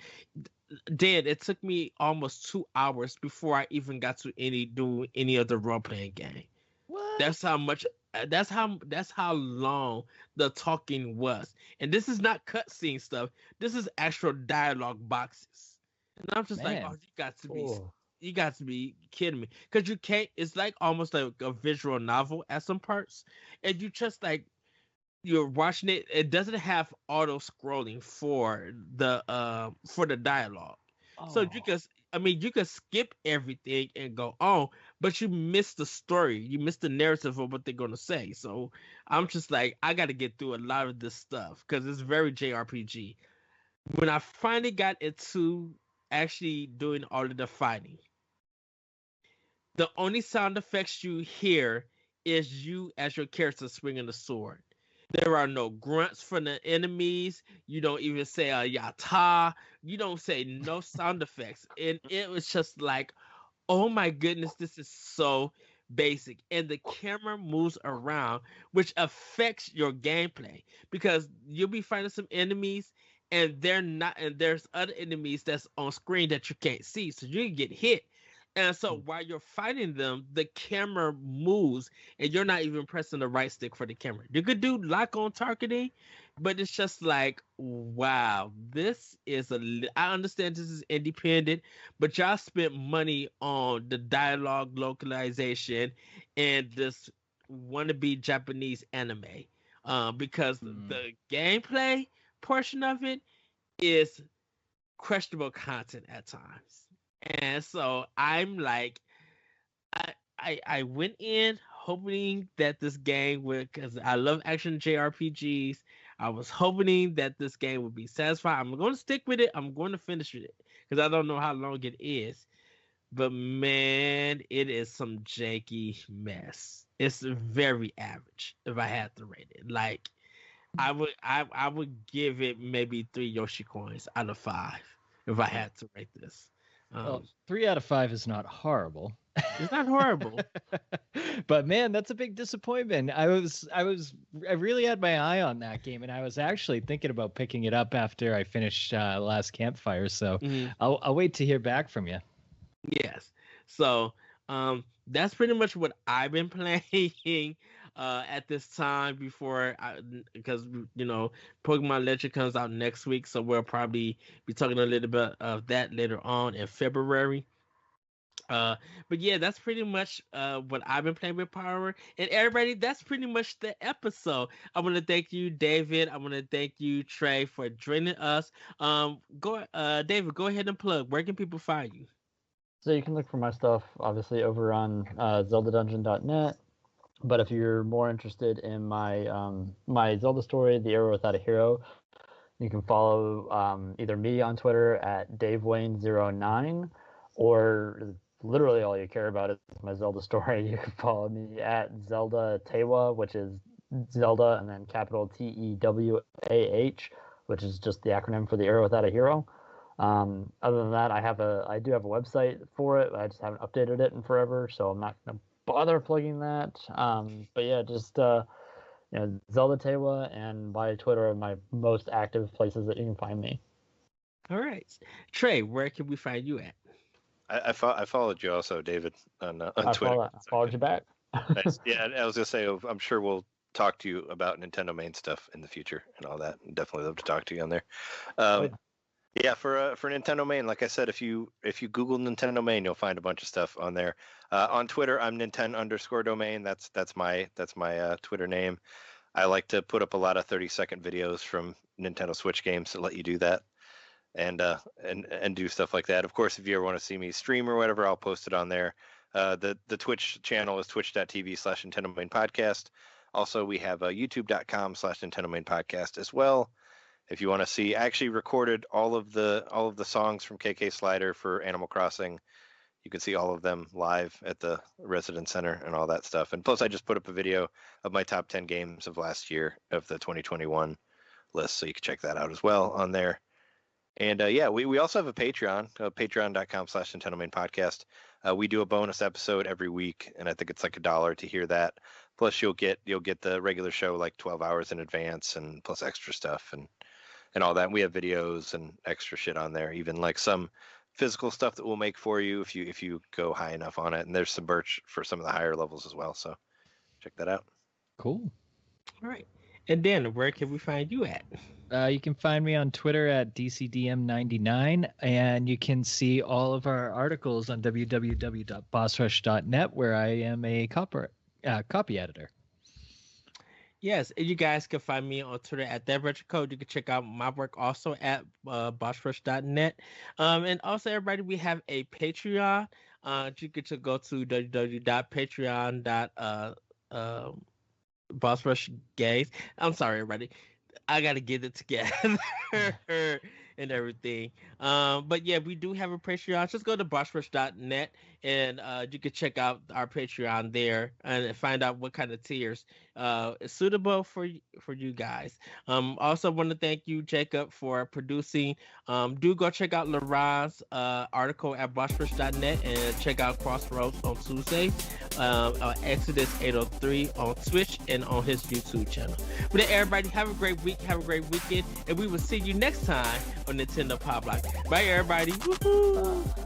Dan, it took me almost 2 hours before I even got to do any of the role playing game. What? That's how much. That's how long the talking was. And this is not cutscene stuff. This is actual dialogue boxes. And I'm just like, Man. oh, Cool. you got to be kidding me. Because you can't. It's like almost like a visual novel at some parts, and you just like you're watching it. It doesn't have auto scrolling for the dialogue. So you Oh. you could skip everything and go on, but you miss the story. You miss the narrative of what they're gonna say. So I'm just like, I got to get through a lot of this stuff because it's very JRPG. When I finally got into actually doing all of the fighting, the only sound effects you hear is you as your character swinging the sword. There are no grunts from the enemies. You don't even say a yata. You don't say no sound effects. And it was just like, oh my goodness, this is so basic. And the camera moves around, which affects your gameplay because you'll be fighting some enemies and they're not, and there's other enemies that's on screen that you can't see. So you can get hit. And so while you're fighting them, the camera moves and you're not even pressing the right stick for the camera. You could do lock on targeting, but it's just like, wow, I understand this is independent, but y'all spent money on the dialogue localization and this wannabe Japanese anime. Because the gameplay portion of it is questionable content at times. And so I'm like, I went in hoping that this game would, because I love action JRPGs. I was hoping that this game would be satisfying. I'm going to stick with it. I'm going to finish it because I don't know how long it is. But man, it is some janky mess. It's very average if I had to rate it. Like I would give it maybe 3 Yoshi coins out of 5 if I had to rate this. Well, 3 out of 5 is not horrible. It's not horrible. But man, that's a big disappointment. I really had my eye on that game, and I was actually thinking about picking it up after I finished Last Campfire. So I'll wait to hear back from you. Yes. So that's pretty much what I've been playing at this time because Pokemon Legend comes out next week, so we'll probably be talking a little bit of that later on in February. But yeah, that's pretty much what I've been playing with Power. And everybody, that's pretty much the episode. I want to thank you, David. I want to thank you, Trey, for joining us. David, go ahead and plug. Where can people find you? So you can look for my stuff, obviously, over on ZeldaDungeon.net. But if you're more interested in my my Zelda story, The Arrow Without a Hero, you can follow either me on Twitter at DaveWayne09, or literally all you care about is my Zelda story. You can follow me at Zelda Tewa, which is Zelda and then capital TEWAH, which is just the acronym for The Arrow Without a Hero. Other than that, I do have a website for it. I just haven't updated it in forever, so I'm not gonna bother plugging that. But yeah, just Zelda Tewa and my Twitter are my most active places that you can find me. All right, Trey, where can we find you at? I followed you also, David, on Twitter. I followed you back. Nice. Yeah, I was gonna say, I'm sure we'll talk to you about NintenDomain stuff in the future and all that. Definitely love to talk to you on there. Yeah, for NintenDomain, like I said, if you Google NintenDomain, you'll find a bunch of stuff on there. On Twitter, I'm Ninten_domain. That's my Twitter name. I like to put up a lot of 30-second videos from Nintendo Switch games to let you do that, and do stuff like that. Of course, if you ever want to see me stream or whatever, I'll post it on there. The Twitch channel is twitch.tv/NintenDomain podcast. Also, we have youtube.com/NintenDomain podcast as well. If you want to see, I actually recorded all of the songs from KK Slider for Animal Crossing. You can see all of them live at the Residence Center and all that stuff. And plus, I just put up a video of my top 10 games of last year of the 2021 list, so you can check that out as well on there. And yeah, we also have a Patreon, patreon.com/NintenDomain podcast. We do a bonus episode every week, and I think it's like $1 to hear that. Plus, you'll get the regular show like 12 hours in advance, and plus extra stuff and all that. And we have videos and extra shit on there, even like some physical stuff that we'll make for you if you go high enough on it. And there's some merch for some of the higher levels as well. So check that out. Cool. All right. And then where can we find you at? You can find me on Twitter at DCDM99, and you can see all of our articles on www.bossrush.net, where I am a copy editor. Yes, and you guys can find me on Twitter at ThatRetroCode. You can check out my work also at bossrush.net. And also, everybody, we have a Patreon. You can go to www.patreon.bossrushgames. I'm sorry, everybody. I got to get it together and everything. But yeah, we do have a Patreon. Just go to bossrush.net and you can check out our Patreon there and find out what kind of tiers is suitable for you guys. Also want to thank you, Jacob, for producing. Do go check out Laron's article at bossrush.net and check out Crossroads on Tuesday, Exodus 803 on Twitch and on his YouTube channel. But then everybody, have a great week, have a great weekend, and we will see you next time on Nintendo Pow Block. Bye, everybody. Woohoo!